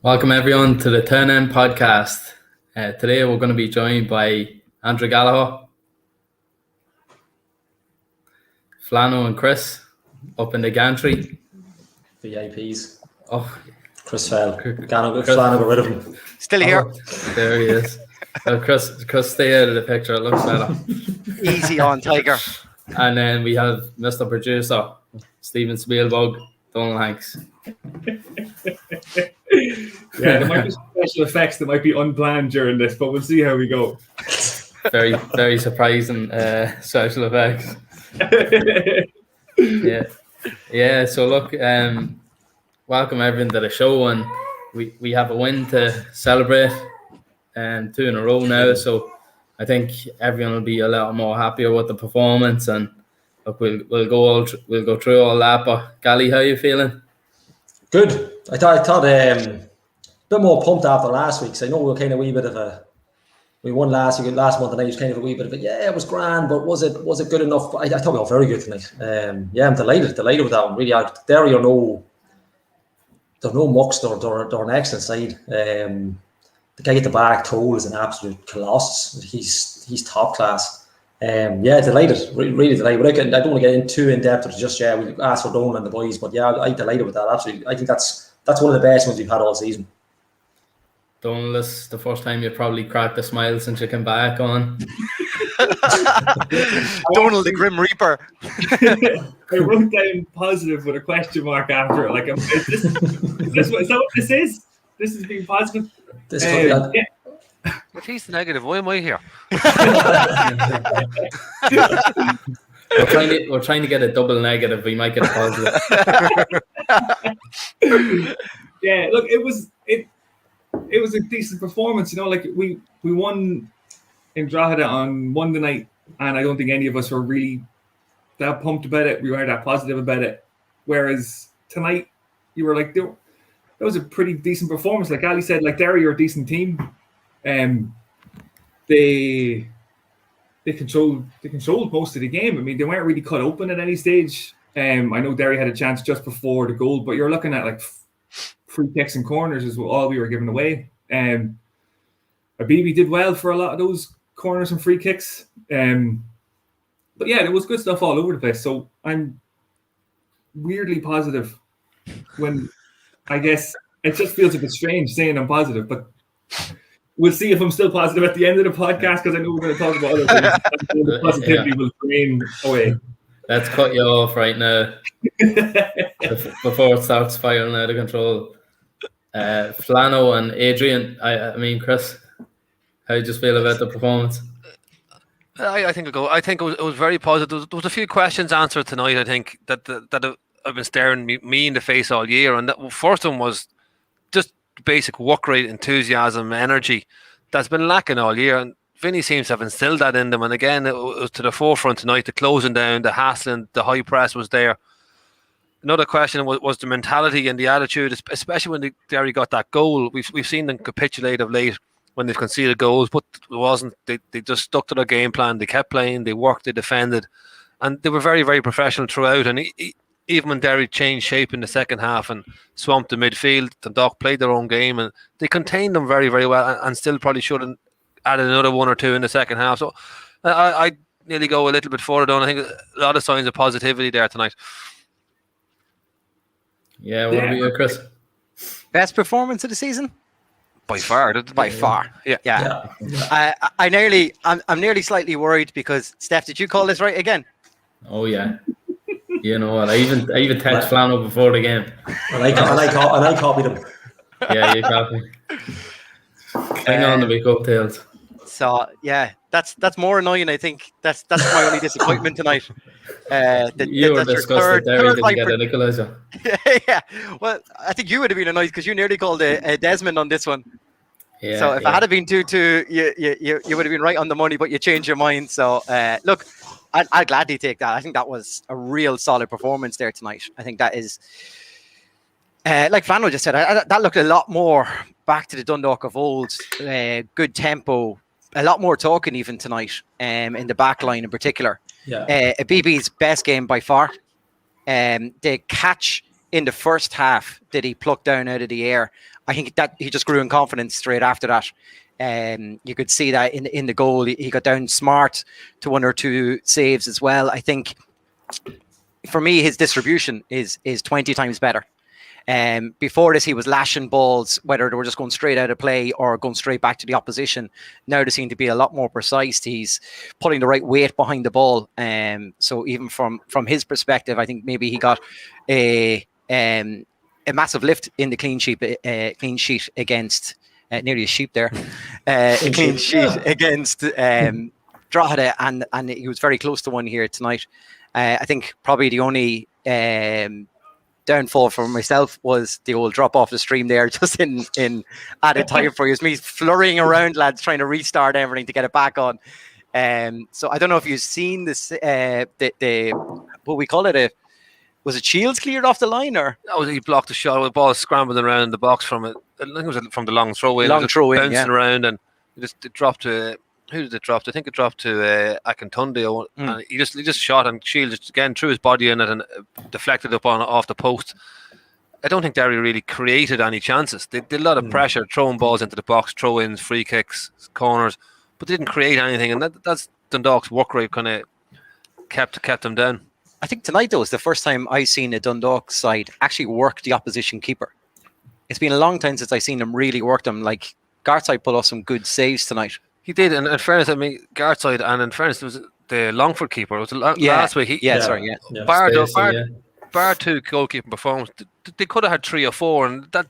Welcome everyone to the Turn In podcast. Today we're going to be joined by Andrew Gallagher, Flano and Chris up in the gantry. VIPs. Oh, Chris fell. Flano got rid of him. Still here. Oh, there he is. Chris, stay out of the picture. It looks better. Easy on, Tiger. And then we have Mr. Producer, Steven Spielberg, Donald Hanks. Yeah, there might be special effects that might be unplanned during this, but we'll see how we go. Very, very surprising special effects. Yeah. So look, welcome everyone to the show, and we have a win to celebrate, and 2 in a row now. So I think everyone will be a little more happier with the performance, and look, we'll go through all that. But Gally, how are you feeling? Good. I thought a bit more pumped after last week. So I know we were kind of a wee bit of we won last month, and I was kind of a wee bit of it was grand, but was it good enough? I thought we were very good tonight. I'm delighted with that one. Really, Derry are they're no mucks. They're an excellent side. The guy at the back, Toll, is an absolute colossus. He's top class. Delighted, really delighted. I don't want to get too in depth with just we asked for Donald and the boys, but I'm delighted with that. Absolutely, I think that's one of the best ones we've had all season. Donald, this is the first time you probably cracked a smile since you came back on. Donald the Grim Reaper. I wrote down positive with a question mark after it. Like, is that what this is? This is being positive. This could be If he's the negative, why am I here? We're trying to get a double negative. We might get a positive. Yeah, look, it was a decent performance. You know, like we won in Drogheda on Monday night, and I don't think any of us were really that pumped about it. We weren't that positive about it. Whereas tonight, you were like, that was a pretty decent performance. Like Ali said, like Derry are a decent team. They controlled most of the game. I mean, they weren't really cut open at any stage. I know Derry had a chance just before the goal, but you're looking at like free kicks and corners is all we were giving away. Abibi did well for a lot of those corners and free kicks. But yeah, there was good stuff all over the place. So I'm weirdly positive when I guess it just feels a bit strange saying I'm positive, but we'll see if I'm still positive at the end of the podcast, because I know we're going to talk about other things. The positivity will remain away. Let's cut you off right now before it starts spiraling out of control. Flano and Adrian, I mean Chris, how do you just feel about the performance? I think it was very positive. There was a few questions answered tonight. I think that have been staring me in the face all year, and that first one was just basic work rate, enthusiasm, energy that's been lacking all year, and Vinny seems to have instilled that in them. And again, it was to the forefront tonight. The closing down, the hassling, the high press was there. Another question was the mentality and the attitude, especially when Derry got that goal. We've seen them capitulate of late when they've conceded goals, but it wasn't. They just stuck to their game plan. They kept playing. They worked. They defended, and they were very, very professional throughout. And even when Derry changed shape in the second half and swamped the midfield, Dundalk played their own game, and they contained them very, very well, and still probably should have added another 1 or 2 in the second half. So I nearly go a little bit further down. I think a lot of signs of positivity there tonight. Yeah, what about you, Chris? Best performance of the season? By far. Yeah. I'm nearly slightly worried because Steph, did you call this right again? Oh yeah. You know what? I even texted Flano before the game. And I copied him. Yeah, you copied. Hang on to be coattails. So yeah, that's more annoying. I think that's my only disappointment tonight. You were disgusted Derry didn't get an equaliser. Yeah, well, I think you would have been annoyed because you nearly called a Desmond on this one. Yeah. So if I had been 2-2, you would have been right on the money, but you changed your mind. So look, I'd gladly take that. I think that was a real solid performance there tonight. I think that is, like Flano just said, that looked a lot more back to the Dundalk of old. Good tempo, a lot more talking even tonight, in the back line in particular. Yeah. BB's best game by far. The catch in the first half that he plucked down out of the air, I think that he just grew in confidence straight after that. You could see that in the goal. He got down smart to 1 or 2 saves as well. I think for me, his distribution is 20 times better. Before this, he was lashing balls, whether they were just going straight out of play or going straight back to the opposition. Now they seem to be a lot more precise. He's putting the right weight behind the ball. So even from his perspective, I think maybe he got a massive lift in the clean sheet against nearly a sheep there. A clean sheet against Drogheda, and he was very close to one here tonight. I think probably the only downfall for myself was the old drop off the stream there, just in added time for you. It's me flurrying around, lads, trying to restart everything to get it back on. So I don't know if you've seen this, the what we call it, was it Shields cleared off the line, or he blocked the shot with the ball scrambling around in the box from it. I think it was from the long throw in. Bouncing around, and it dropped to. Who did it drop to? I think it dropped to Akintunde. And he just shot, and Shields just again threw his body in it and deflected up off the post. I don't think Derry really created any chances. They did a lot of pressure, throwing balls into the box, throw-ins, free kicks, corners, but they didn't create anything. And that's Dundalk's work rate kind of kept them down. I think tonight, though, is the first time I've seen a Dundalk side actually work the opposition keeper. It's been a long time since I've seen them really work them. Like, Gartside put off some good saves tonight. He did, and in fairness, I mean, Gartside, and in fairness, there was the Longford keeper. It was last week. Bar 2 goalkeeping performance. They could have had 3 or 4, and that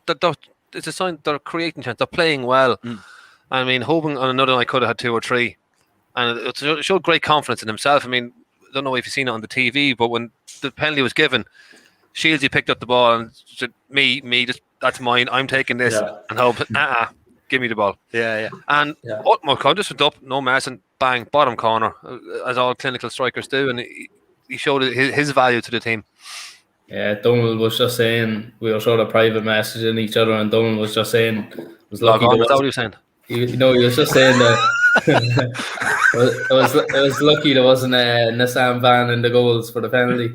it's a sign they're creating chance. They're playing well. I mean, Hoban on another night could have had 2 or 3, and it showed great confidence in himself. I mean, I don't know if you've seen it on the TV, but when the penalty was given, Shieldsy picked up the ball and said, "Me, just that's mine. I'm taking this." And Hope, give me the ball. And Utmock just went up, no mess, and bang, bottom corner, as all clinical strikers do, and he showed his value to the team. Yeah, Donald was just saying, we were sort of private messaging each other, and Donald was just saying, was lucky. Is that what you were saying? He was just saying that it was lucky there wasn't a Nissan van in the goals for the penalty.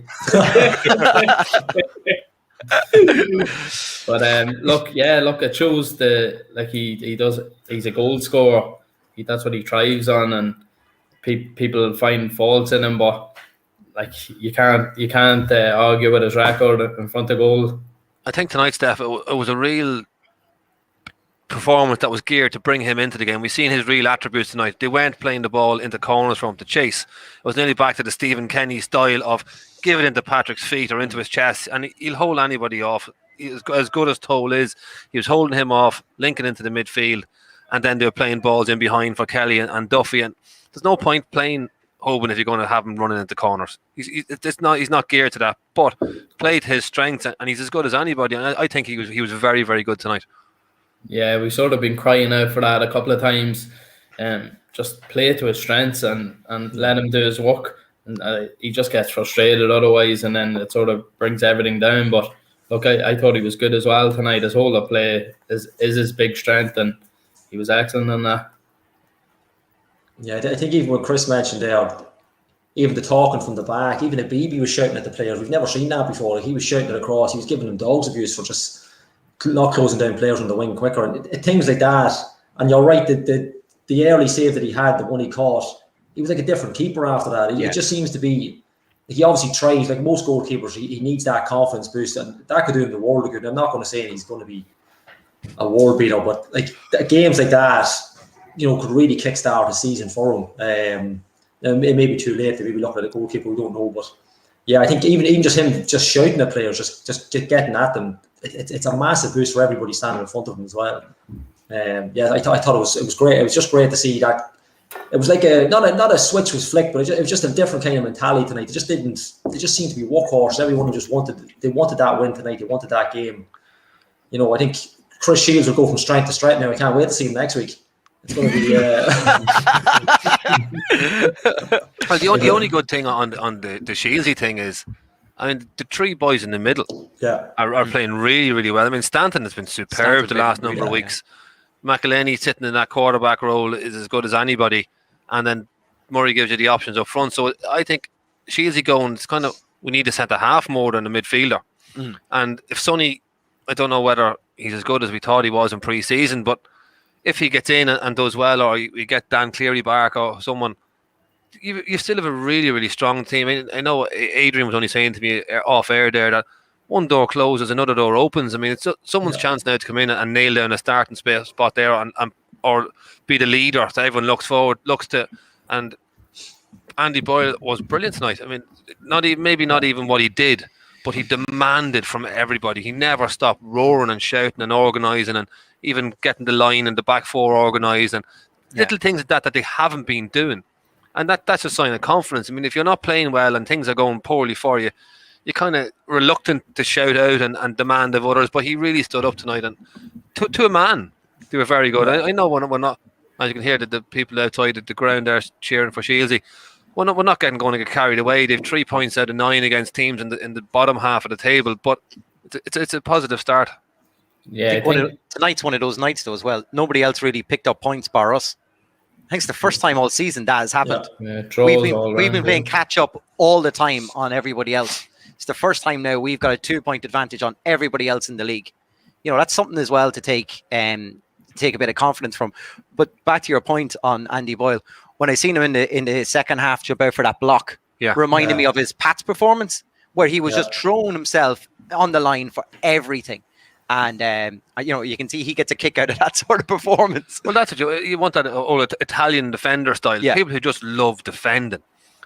But it shows he's a goal scorer. That's what he thrives on, and people find faults in him, but you can't argue with his record in front of goal. I think tonight, Steph, it was a real performance that was geared to bring him into the game. We've seen his real attributes tonight. They weren't playing the ball into corners for him to chase. It was nearly back to the Stephen Kenny style of give it into Patrick's feet or into his chest, and he'll hold anybody off. As good as Toll is, he was holding him off, linking into the midfield, and then they were playing balls in behind for Kelly and Duffy. And there's no point playing Hoban if you're going to have him running into corners. He's not geared to that, but played his strengths, and he's as good as anybody. And I think he was very, very good tonight. Yeah, we've sort of been crying out for that a couple of times. Just play to his strengths and let him do his work. And he just gets frustrated otherwise, and then it sort of brings everything down. But look, I thought he was good as well tonight. His hold-up play is his big strength, and he was excellent on that. Yeah, I think even what Chris mentioned there, even the talking from the back, even Abibi was shouting at the players. We've never seen that before. He was shouting it across. He was giving them dogs abuse for just not closing down players on the wing quicker, and things like that. And you're right, the early save that he had, the one he caught, he was like a different keeper after that. It just seems to be, he obviously tries, like most goalkeepers, he needs that confidence boost, and that could do him the world of good. I'm not going to say he's going to be a world beater, but like games like that, could really kickstart a season for him. It may be too late to maybe look at a goalkeeper, we don't know, but yeah, I think even just him just shouting at players, just getting at them, it's a massive boost for everybody standing in front of him as well. I thought it was great. It was just great to see that. It was like not a switch was flicked, but it was just a different kind of mentality tonight. They just seemed to be workhorse. Everyone just wanted that win tonight. They wanted that game. I think Chris Shields will go from strength to strength now. I can't wait to see him next week. It's going to be. Well, the only good thing on the Shieldsy thing is, I mean, the 3 boys in the middle are playing really, really well. I mean, Stanton has been superb the last number of weeks. McElhaney sitting in that quarterback role is as good as anybody, and then Murray gives you the options up front. So I think Shieldsy going, it's kind of, we need a centre half more than a midfielder. And if Sonny I don't know whether he's as good as we thought he was in pre-season, but if he gets in and does well, or you get Dan Cleary back or someone, you still have a really, really strong team. I know Adrian was only saying to me off air there that one door closes, another door opens. I mean, it's someone's chance now to come in and nail down a starting spot there and or be the leader that everyone looks to. And Andy Boyle was brilliant tonight. I mean, maybe not even what he did, but he demanded from everybody. He never stopped roaring and shouting and organising, and even getting the line and the back four organised, and little things like that they haven't been doing. And that's a sign of confidence. I mean, if you're not playing well and things are going poorly for you, you're kind of reluctant to shout out and demand of others. But he really stood up tonight, and to a man, they were very good. I know we're not, as you can hear, the people outside at the ground there cheering for Shieldsy. We're not going to get carried away. They've 3 points out of 9 against teams in the bottom half of the table, but it's a positive start. Yeah, tonight's one of those nights though as well. Nobody else really picked up points bar us. I think it's the first time all season that has happened. We've been playing catch up all the time on everybody else. It's the first time now we've got a 2-point advantage on everybody else in the league. You know, that's something as well to take a bit of confidence from. But back to your point on Andy Boyle, when I seen him in the second half jump out for that block, reminded me of his Pats performance, where he was just throwing himself on the line for everything. And, you can see he gets a kick out of that sort of performance. Well, that's what you want, that old Italian defender style. Yeah. People who just love defending.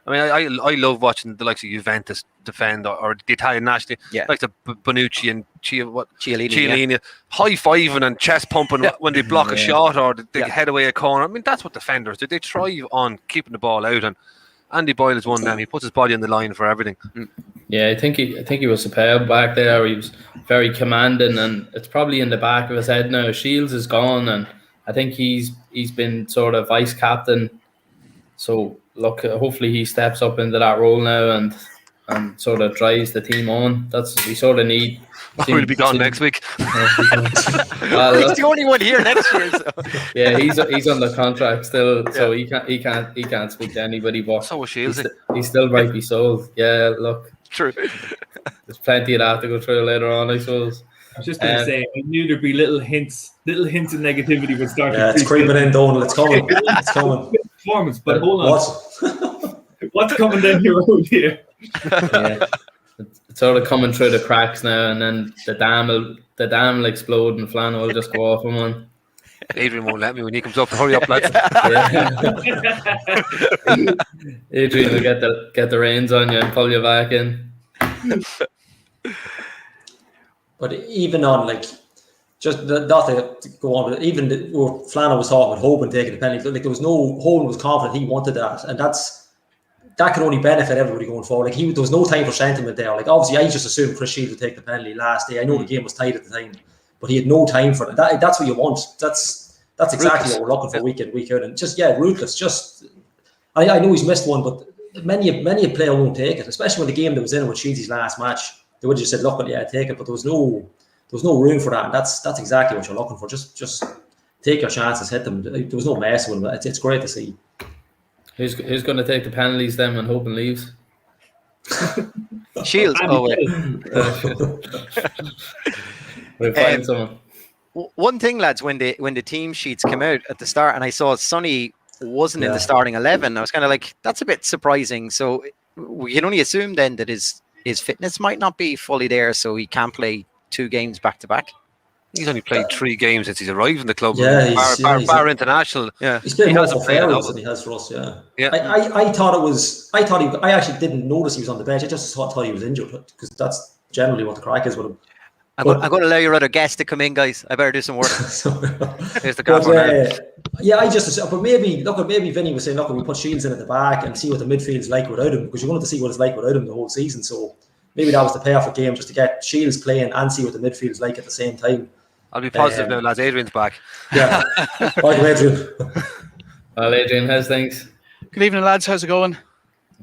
I mean, I love watching the likes of Juventus defend, or the Italian national, like the Bonucci and Chiellini, high-fiving and chest pumping when they block a shot or they head away a corner. I mean, that's what defenders do. They thrive on keeping the ball out, and Andy Boyle is one of them. He puts his body on the line for everything. Yeah, I think he was superb back there. He was very commanding, and it's probably in the back of his head now. Shields is gone, and I think he's been sort of vice captain. So look, hopefully he steps up into that role now and sort of drives the team on. We sort of need. We'll be gone next week. He's the only one here next year. So. Yeah, he's under contract still, so he can't speak to anybody. But so was Shields. He's still rightly sold. Yeah, look. True. There's plenty of that to go through later on, I suppose. I was just going to say, I knew there'd be little hints of negativity would start. Yeah, it's creeping in, Donald. It's coming. It's coming. Performance, but hold on. What's coming down your road here? Yeah, it's sort of coming through the cracks now, and then the dam will explode, and Flann will just go off on one. Adrian won't let me when he comes up. Hurry up, lads. Adrian will get the reins on you and pull you back in. But even on, like, just not to go on, but even what Flanagan was talking about, Hoban taking the penalty, like, there was no, Hoban was confident he wanted that, and that can only benefit everybody going forward. Like, there was no time for sentiment there. Like, obviously, I just assumed Chris Shields would take the penalty last day. I know the game was tight at the time, but he had no time for it. That's what you want. That's exactly what we're looking for week in, week out, and just ruthless. Just I know he's missed one, but many a player won't take it, especially when the game that was in with Shields' last match. They would have just said, "Look, take it," but there was no room for that. And that's exactly what you're looking for. Just take your chances, hit them. There was no mess with them. It's great to see. Who's going to take the penalties then when Hoban leaves? Shields. Oh wait. We'll find someone. One thing, lads, when the team sheets came out at the start, and I saw Sonny wasn't in the starting 11, I was kind of like, that's a bit surprising. So we can only assume then that his fitness might not be fully there, so he can't play 2 games back to back. He's only played 3 games since he's arrived in the club. Yeah, bar international. Yeah, he's played more for Fairfields than he has for us. Yeah. I actually didn't notice he was on the bench. I just thought he was injured, because that's generally what the crack is with him. I'm going to allow your other guests to come in, guys. I better do some work. Here's the gaffer. But maybe Vinny was saying, look, we put Shields in at the back and see what the midfield's like without him, because you wanted to see what it's like without him the whole season. So maybe that was the payoff of the game, just to get Shields playing and see what the midfield's like at the same time. I'll be positive now, lads. Adrian's back. Yeah. Welcome, Adrian. Well, Adrian, how's things? Good evening, lads. How's it going?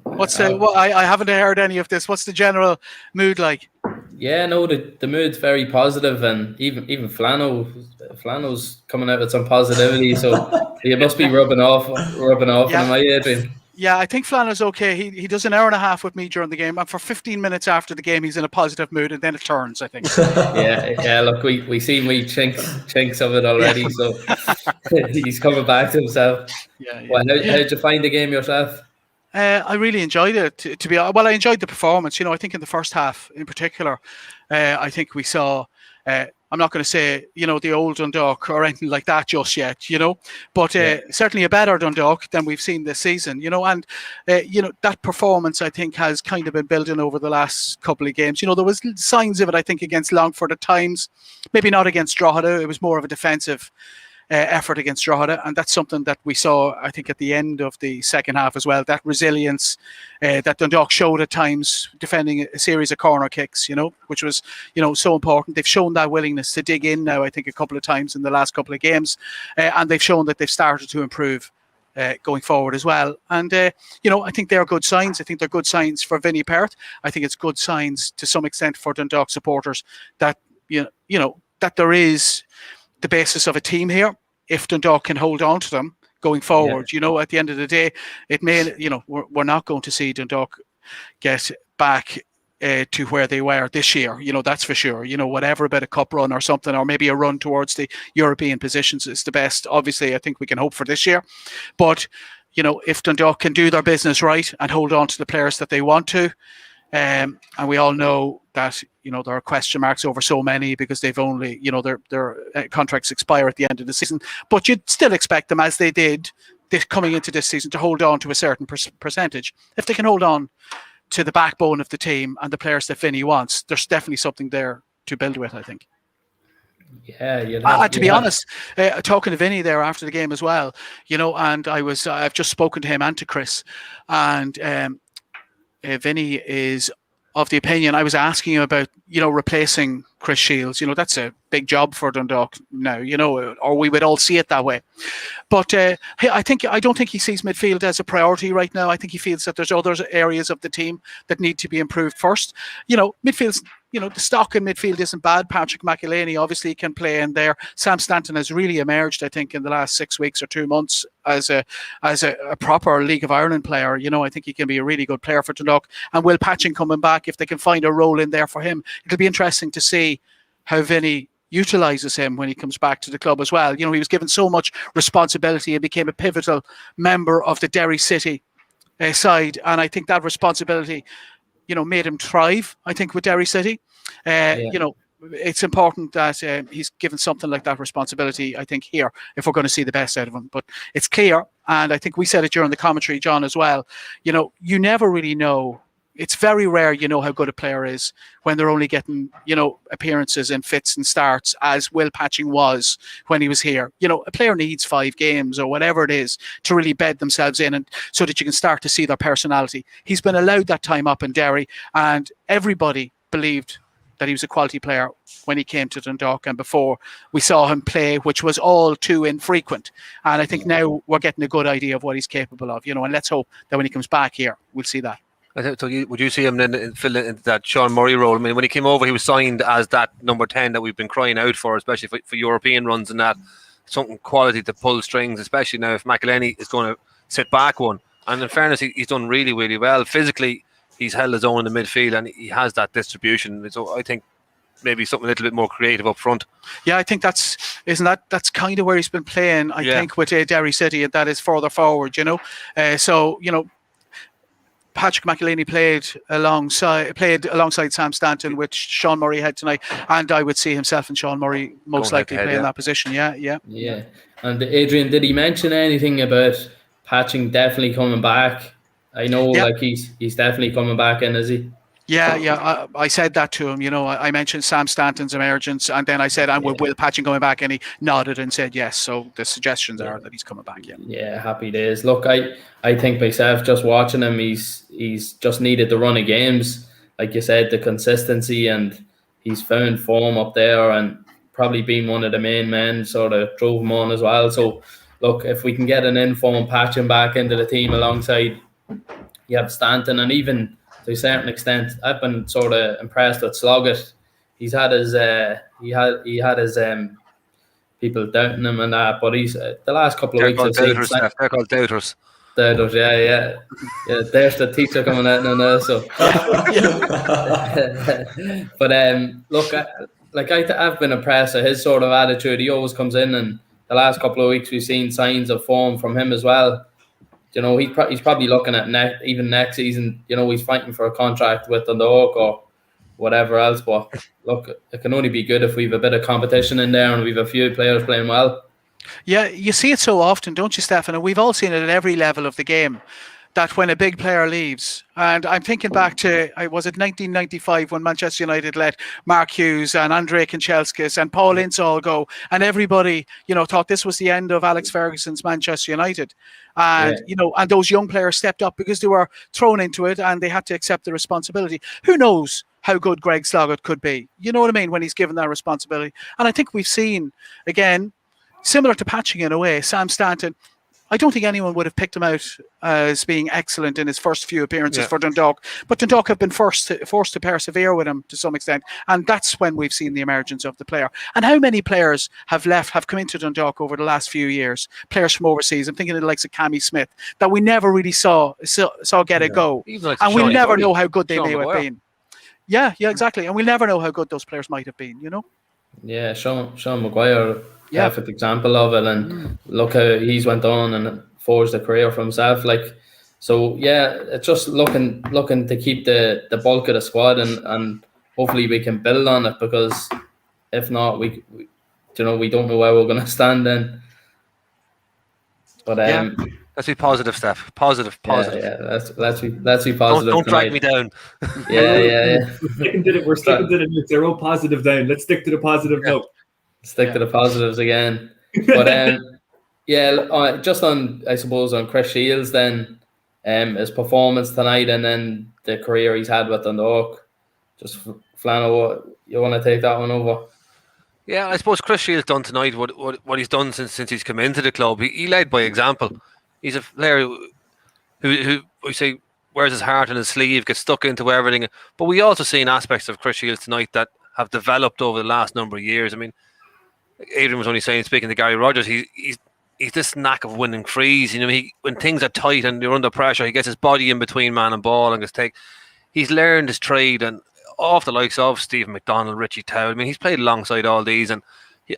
I haven't heard any of this. What's the general mood like? Yeah, no, the mood's very positive, and even Flano's coming out with some positivity. So you must be rubbing off on him, Adrian. Yeah, I think Flannel's okay. He does an hour and a half with me during the game, and for 15 minutes after the game, he's in a positive mood, and then it turns, I think. Yeah. Look, we see we chinks of it already, so he's coming back to himself. Yeah. Well, how did you find the game yourself? I really enjoyed it. To be well, I enjoyed the performance. I think in the first half, in particular, I think we saw. I'm not going to say the old Dundalk or anything like that just yet, but certainly a better Dundalk than we've seen this season, and that performance I think has kind of been building over the last couple of games. There was signs of it I think against Longford at times, maybe not against Drogheda. It was more of a defensive effort against Drogheda, and that's something that we saw I think at the end of the second half as well, that resilience that Dundalk showed at times defending a series of corner kicks, which was so important. They've shown that willingness to dig in now I think a couple of times in the last couple of games, and they've shown that they've started to improve going forward as well. And I think they're good signs. I think they're good signs for Vinnie Perth. I think it's good signs to some extent for Dundalk supporters that that there is the basis of a team here. If Dundalk can hold on to them going forward, at the end of the day, it may, we're not going to see Dundalk get back to where they were this year. That's for sure. Whatever, a bit of cup run or something, or maybe a run towards the European positions is the best. Obviously, I think we can hope for this year. But, if Dundalk can do their business right and hold on to the players that they want to, and we all know that there are question marks over so many because they've only their contracts expire at the end of the season. But you'd still expect them, as they did coming into this season, to hold on to a certain percentage. If they can hold on to the backbone of the team and the players that Vinny wants, there's definitely something there to build with, I think. Yeah, to be honest, talking to Vinny there after the game as well, and I've just spoken to him and to Chris, and Vinny is of the opinion. I was asking him about, replacing Chris Shields. That's a big job for Dundalk now, or we would all see it that way. But I don't think he sees midfield as a priority right now. I think he feels that there's other areas of the team that need to be improved first. Midfield's, the stock in midfield isn't bad. Patrick McElhaney obviously can play in there. Sam Stanton has really emerged, I think, in the last 6 weeks or 2 months as a proper League of Ireland player. I think he can be a really good player for Dundalk. And Will Patching coming back, if they can find a role in there for him, it'll be interesting to see how Vinny utilises him when he comes back to the club as well. He was given so much responsibility and became a pivotal member of the Derry City side. And I think that responsibility, made him thrive, I think, with Derry City. It's important that he's given something like that responsibility, I think, here, if we're going to see the best out of him. But it's clear, and I think we said it during the commentary, John, as well, you never really know. It's very rare, how good a player is when they're only getting, appearances and fits and starts, as Will Patching was when he was here. A player needs 5 games or whatever it is to really bed themselves in, and so that you can start to see their personality. He's been allowed that time up in Derry, and everybody believed that he was a quality player when he came to Dundalk, and before we saw him play, which was all too infrequent. And I think now we're getting a good idea of what he's capable of, and let's hope that when he comes back here, we'll see that. So would you see him then fill in that Sean Murray role? I mean, when he came over, he was signed as that number 10 that we've been crying out for, especially for European runs and that. Something quality to pull strings, especially now if McElhaney is going to sit back one. And in fairness, he's done really, really well. Physically, he's held his own in the midfield and he has that distribution. So I think maybe something a little bit more creative up front. Yeah, I think that's kind of where he's been playing, I think, with Derry City, and that is further forward, Patrick McElhaney played alongside Sam Stanton, which Sean Murray had tonight, and I would see himself and Sean Murray most likely play in that position. Yeah. And Adrian, did he mention anything about Patching definitely coming back? I know, he's definitely coming back in, is he? Yeah. I said that to him. I mentioned Sam Stanton's emergence, and then I said, "And with Will Patching coming back?" And he nodded and said yes. So the suggestions are that he's coming back. Yeah, happy days. Look, I think myself, just watching him, he's just needed the run of games, like you said, the consistency, and he's found form up there, and probably been one of the main men, sort of drove him on as well. So, look, if we can get an informed Patching back into the team alongside, you have Stanton, and even to a certain extent, I've been sort of impressed with Sloggett. He's had his he had his people doubting him and that, but he's the last couple of weeks. They're called doubters. Doubters, yeah. There's the teacher coming out now. So, but look, I've been impressed with his sort of attitude. He always comes in, and the last couple of weeks we've seen signs of form from him as well. You know, he's probably looking at even next season. You know, he's fighting for a contract with Dundalk or whatever else. But look, it can only be good if we have a bit of competition in there and we've a few players playing well. Yeah, you see it so often, don't you, Stefan? And we've all seen it at every level of the game, that when a big player leaves, and I'm thinking back to, was it 1995 when Manchester United let Mark Hughes and Andrei Kanchelskis and Paul Ince all go, and everybody, you know, thought this was the end of Alex Ferguson's Manchester United. And, you know, and those young players stepped up because they were thrown into it and they had to accept the responsibility. Who knows how good Greg Sloggett could be? You know what I mean? When he's given that responsibility. And I think we've seen, again, similar to Patching in a way, Sam Stanton, I don't think anyone would have picked him out as being excellent in his first few appearances for Dundalk. But Dundalk have been forced to persevere with him to some extent. And that's when we've seen the emergence of the player. And how many players have come into Dundalk over the last few years? Players from overseas. I'm thinking of the likes of Cammy Smith, that we never really saw get a go. Like and we'll never know how good they Sean may have been. Yeah, exactly. And we'll never know how good those players might have been, you know? Yeah, Sean Maguire, perfect example of it. And look how he's went on and forged a career for himself. So it's just looking to keep the bulk of the squad and hopefully we can build on it, because if not, we don't know where we're going to stand then. But let's be positive, Steph. Positive. Yeah. Let's be positive. Don't drag me down. Yeah. We're sticking to the notes. They're all positive down. Let's stick to the positive note. Stick to the positives again. But just on, I suppose, on Chris Shields then, his performance tonight and then the career he's had with Dundalk. Just Flano, you want to take that one over? Yeah, I suppose Chris Shields done tonight what he's done since he's come into the club. He led by example. He's a player who we say wears his heart on his sleeve, gets stuck into everything. But we also seen aspects of Chris Shields tonight that have developed over the last number of years. I mean, Adrian was only speaking to Gary Rogers, he's this knack of winning frees. You know, when things are tight and you're under pressure, he gets his body in between man and ball and gets take. He's learned his trade, and off the likes of Stephen McDonald, Richie Tow. I mean, he's played alongside all these, and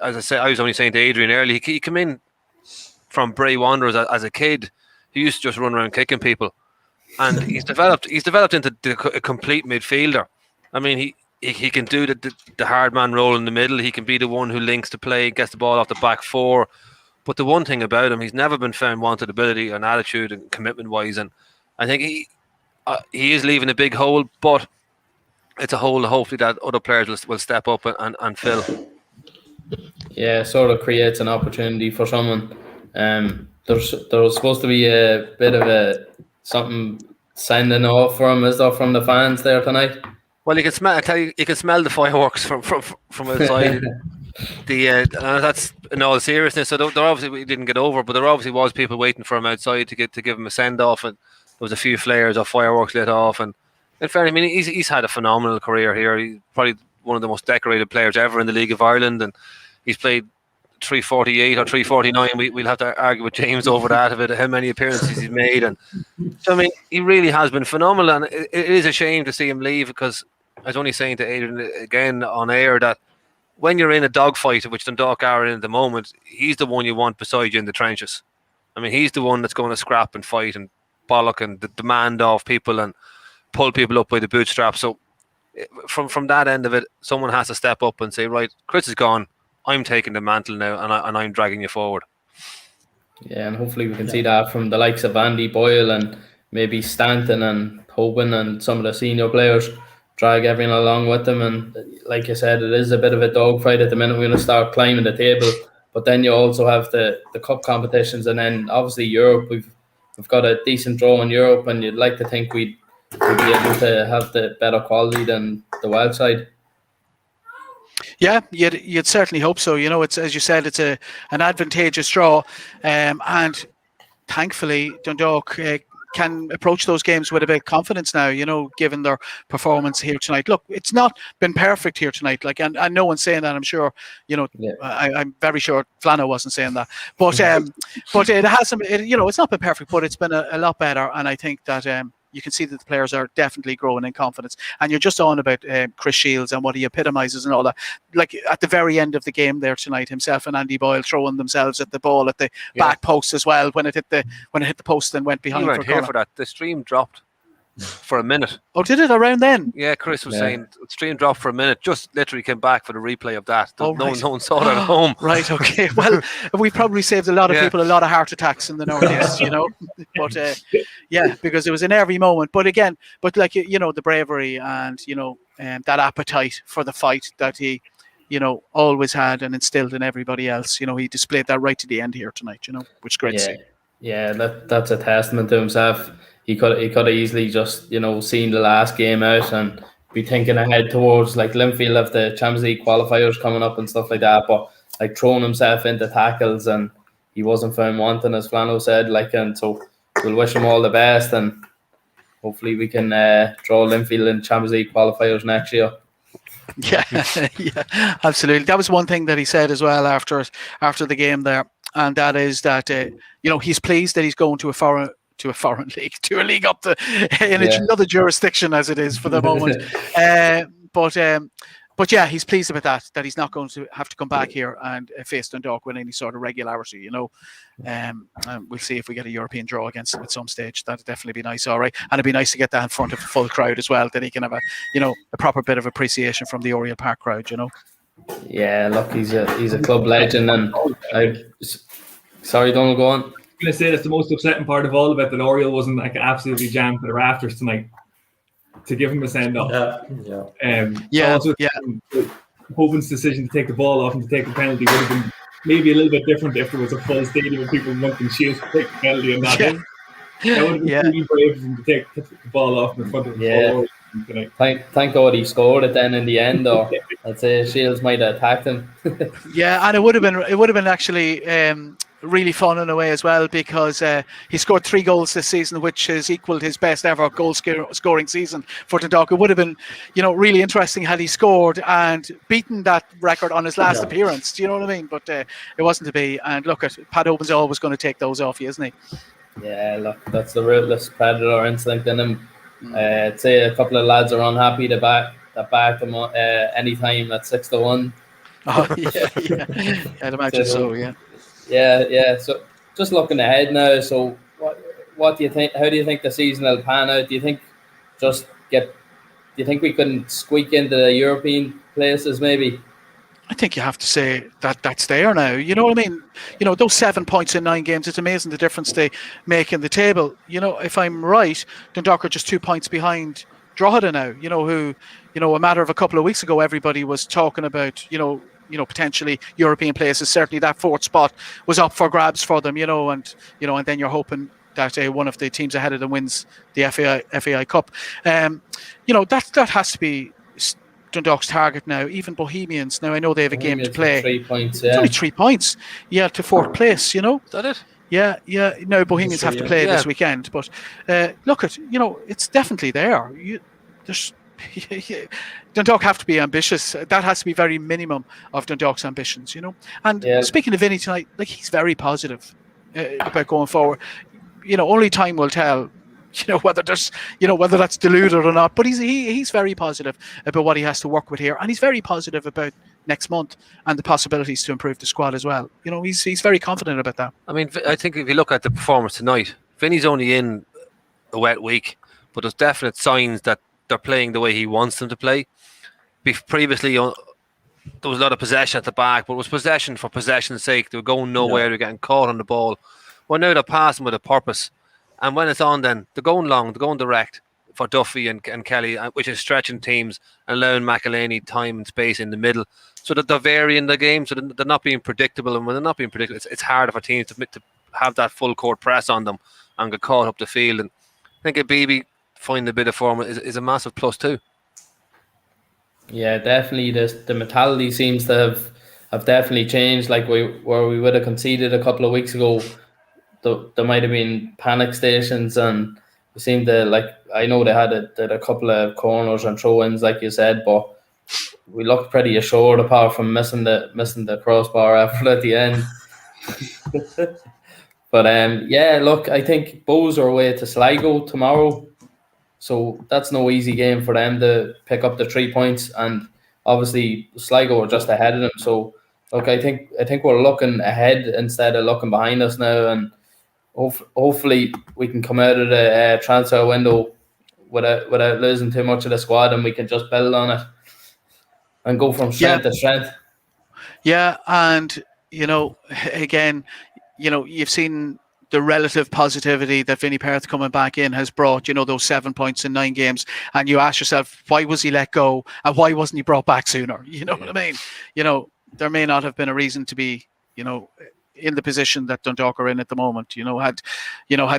as I said, I was only saying to Adrian earlier, he came in from Bray Wanderers as a kid. He used to just run around kicking people, and he's developed into a complete midfielder. I mean, he can do the hard man role in the middle. He can be the one who links the play, gets the ball off the back four. But the one thing about him, he's never been found wanted ability and attitude and commitment wise, and I think he is leaving a big hole, but it's a hole hopefully that other players will step up and fill. Yeah, it sort of creates an opportunity for someone. There's supposed to be a bit of something sending off for him, is there, from the fans there tonight? Well, you can smell. I tell you, you can smell the fireworks from outside. That's in all seriousness. So there obviously we didn't get over, but there obviously was people waiting for him outside to give him a send off, and there was a few flares of fireworks lit off. And in fairness, I mean, he's had a phenomenal career here. He's probably one of the most decorated players ever in the League of Ireland, and he's played 348 or 349. We'll have to argue with James over that of it, how many appearances he's made. And so I mean, he really has been phenomenal, and it is a shame to see him leave, because I was only saying to Adrian again on air that when you're in a dogfight, which Dundalk are in at the moment, he's the one you want beside you in the trenches. I mean, he's the one that's going to scrap and fight and bollock and demand off people and pull people up by the bootstraps. So from that end of it, someone has to step up and say, right, Chris is gone, I'm taking the mantle now, and I'm dragging you forward. Yeah, and hopefully we can see that from the likes of Andy Boyle and maybe Stanton and Hoban and some of the senior players, drag everyone along with them. And like you said, it is a bit of a dogfight at the minute. We're going to start climbing the table, but then you also have the cup competitions, and then obviously Europe. We've got a decent draw in Europe, and you'd like to think we'd be able to have the better quality than the wild side. Yeah, you'd certainly hope so. You know, it's, as you said, it's an advantageous draw, and thankfully Dundalk can approach those games with a bit of confidence now, given their performance here tonight. Look, it's not been perfect here tonight, and no one's saying that, I'm sure, I'm very sure Flano wasn't saying that, but it hasn't, it's not been perfect, but it's been a lot better, and I think that you can see that the players are definitely growing in confidence. And you're just on about Chris Shields and what he epitomizes and all that. Like at the very end of the game there tonight, himself and Andy Boyle throwing themselves at the ball at the back post as well when it hit the post and went behind. You weren't here for that. The stream dropped for a minute. Oh, did it around then? Yeah, Chris was saying the stream dropped for a minute. Just literally came back for the replay of that. No one saw that at home. Right. Okay. Well, we probably saved a lot of people a lot of heart attacks in the Northeast, But because it was in every moment. But again, the bravery and that appetite for the fight that he, always had and instilled in everybody else. He displayed that right to the end here tonight. Which is great to see. Yeah, that's a testament to himself. He could have easily just seen the last game out and be thinking ahead towards like Linfield of the Champions League qualifiers coming up and stuff like that. But like throwing himself into tackles, and he wasn't found wanting, as Flano said. And so we'll wish him all the best, and hopefully we can draw Linfield in Champions League qualifiers next year. Yeah, absolutely. That was one thing that he said as well after the game there, and that is that he's pleased that he's going to a foreign league, to a league up in another jurisdiction as it is for the moment. But yeah, he's pleased about that he's not going to have to come back here and face Dundalk with any sort of regularity, and we'll see if we get a European draw against him at some stage. That'd definitely be nice, all right. And it'd be nice to get that in front of a full crowd as well, that he can have a proper bit of appreciation from the Oriel Park crowd, Yeah, look, he's a club legend, and sorry, Donald, go on. I'm going to say that's the most upsetting part of all of it, that Oriel wasn't like absolutely jammed to the rafters tonight to give him a send off. Hoban's decision to take the ball off and to take the penalty would have been maybe a little bit different if there was a full stadium of people wanting Shields to take the penalty and not him. That would have been really brave of him to take the ball off in front of the ball tonight. Thank God he scored it then in the end, or I'd say Shields might have attacked him. And it would have been actually really fun in a way as well, because he scored 3 goals this season, which has equaled his best ever goal scoring season for Dundalk. It would have been, really interesting had he scored and beaten that record on his last appearance. Do you know what I mean? But it wasn't to be. And look, Pat Hoban's always going to take those off you, isn't he? Yeah, look, that's the ruthless predator instinct in him. I'd say a couple of lads are unhappy to back him anytime at 6-1. Oh yeah. I'd imagine so. Yeah. Yeah. So just looking ahead now. So what do you think? How do you think the season will pan out? Do you think we can squeak into the European places maybe? I think you have to say that that's there now. You know what I mean? Those 7 points in 9 games, it's amazing the difference they make in the table. If I'm right, Dundalk are just 2 points behind Drogheda now, who, a matter of a couple of weeks ago, everybody was talking about, potentially European places. Certainly that 4th spot was up for grabs for them, and then you're hoping that one of the teams ahead of them wins the FAI Cup. That has to be Dundalk's target now. Even Bohemians, now I know they have a game to play. 3 points, It's only 3 points. Yeah, to 4th place, Is that it? Yeah. No, Bohemians have to play this weekend, but look at, it's definitely there. Dundalk have to be ambitious. That has to be very minimum of Dundalk's ambitions, And speaking of Vinny tonight, he's very positive about going forward. Only time will tell. Whether that's deluded or not, but he's very positive about what he has to work with here, and he's very positive about next month and the possibilities to improve the squad as well. He's very confident about that. I mean, I think if you look at the performance tonight, Vinny's only in a wet week, but there's definite signs that they're playing the way he wants them to play. Previously, there was a lot of possession at the back, but it was possession for possession's sake. They were going nowhere. They're getting caught on the ball. Well, now they're passing with a purpose. And when it's on, then they're going long, they're going direct for Duffy and Kelly, which is stretching teams and allowing McElhaney time and space in the middle, so that they're varying the game, so that they're not being predictable. And when they're not being predictable, it's harder for teams to have that full court press on them and get caught up the field. And I think Abibi finding a bit of form is a massive plus too. Yeah, definitely. The mentality seems to have definitely changed. Like where we would have conceded a couple of weeks ago, there might have been panic stations, and seemed to, like, I know they had a couple of corners and throw-ins, like you said, but we looked pretty assured apart from missing the crossbar effort at the end. But yeah, look, I think Bows are away to Sligo tomorrow, so that's no easy game for them to pick up the 3 points, and obviously Sligo are just ahead of them. So look, I think we're looking ahead instead of looking behind us now, and hopefully we can come out of the transfer window without losing too much of the squad, and we can just build on it and go from strength to strength. Yeah, and again, you've seen the relative positivity that Vinny Perth coming back in has brought, those 7 points in 9 games. And you ask yourself, why was he let go and why wasn't he brought back sooner? You know what I mean? There may not have been a reason to be, in the position that Dundalk are in at the moment, had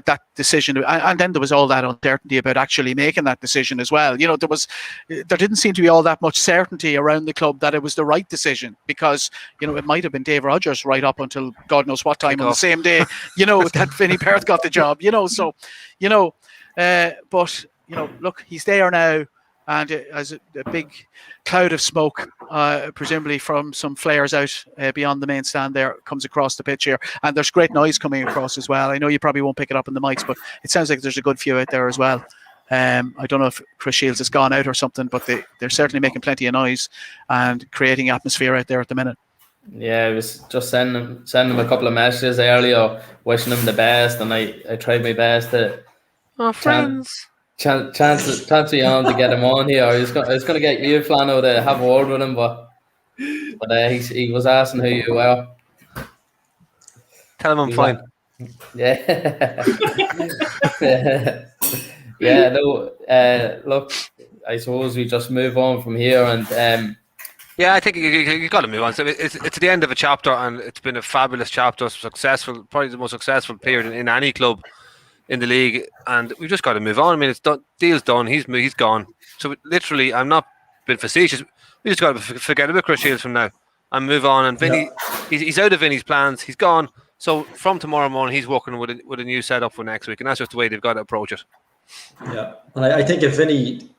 that decision, and then there was all that uncertainty about actually making that decision as well. There didn't seem to be all that much certainty around the club that it was the right decision, because it might have been Dave Rodgers right up until God knows what time on the same day, that Vinny Perth got the job. But look, he's there now. And as a big cloud of smoke, presumably from some flares out beyond the main stand there, comes across the pitch here. And there's great noise coming across as well. I know you probably won't pick it up in the mics, but it sounds like there's a good few out there as well. I don't know if Chris Shields has gone out or something, but they're certainly making plenty of noise and creating atmosphere out there at the minute. Yeah, I was just sending them a couple of messages earlier, wishing them the best, and I tried my best to... Oh, friends... Chance you on to get him on here. I was going to get you, Flano, to have a word with him, but he was asking who you were. Tell him I'm fine. Yeah. Yeah. No. Look, I suppose we just move on from here, and yeah, I think you got to move on. So it's the end of a chapter, and it's been a fabulous chapter, successful, probably the most successful period in any club in the league, and we've just got to move on. I mean, it's done. Deal's done. He's gone. So literally, I'm not being facetious. We just got to forget about Chris Shields from now and move on. And Vinny, he's out of Vinny's plans. He's gone. So from tomorrow morning, he's working with a new setup for next week, and that's just the way they've got to approach it. Yeah, and I think if Vinny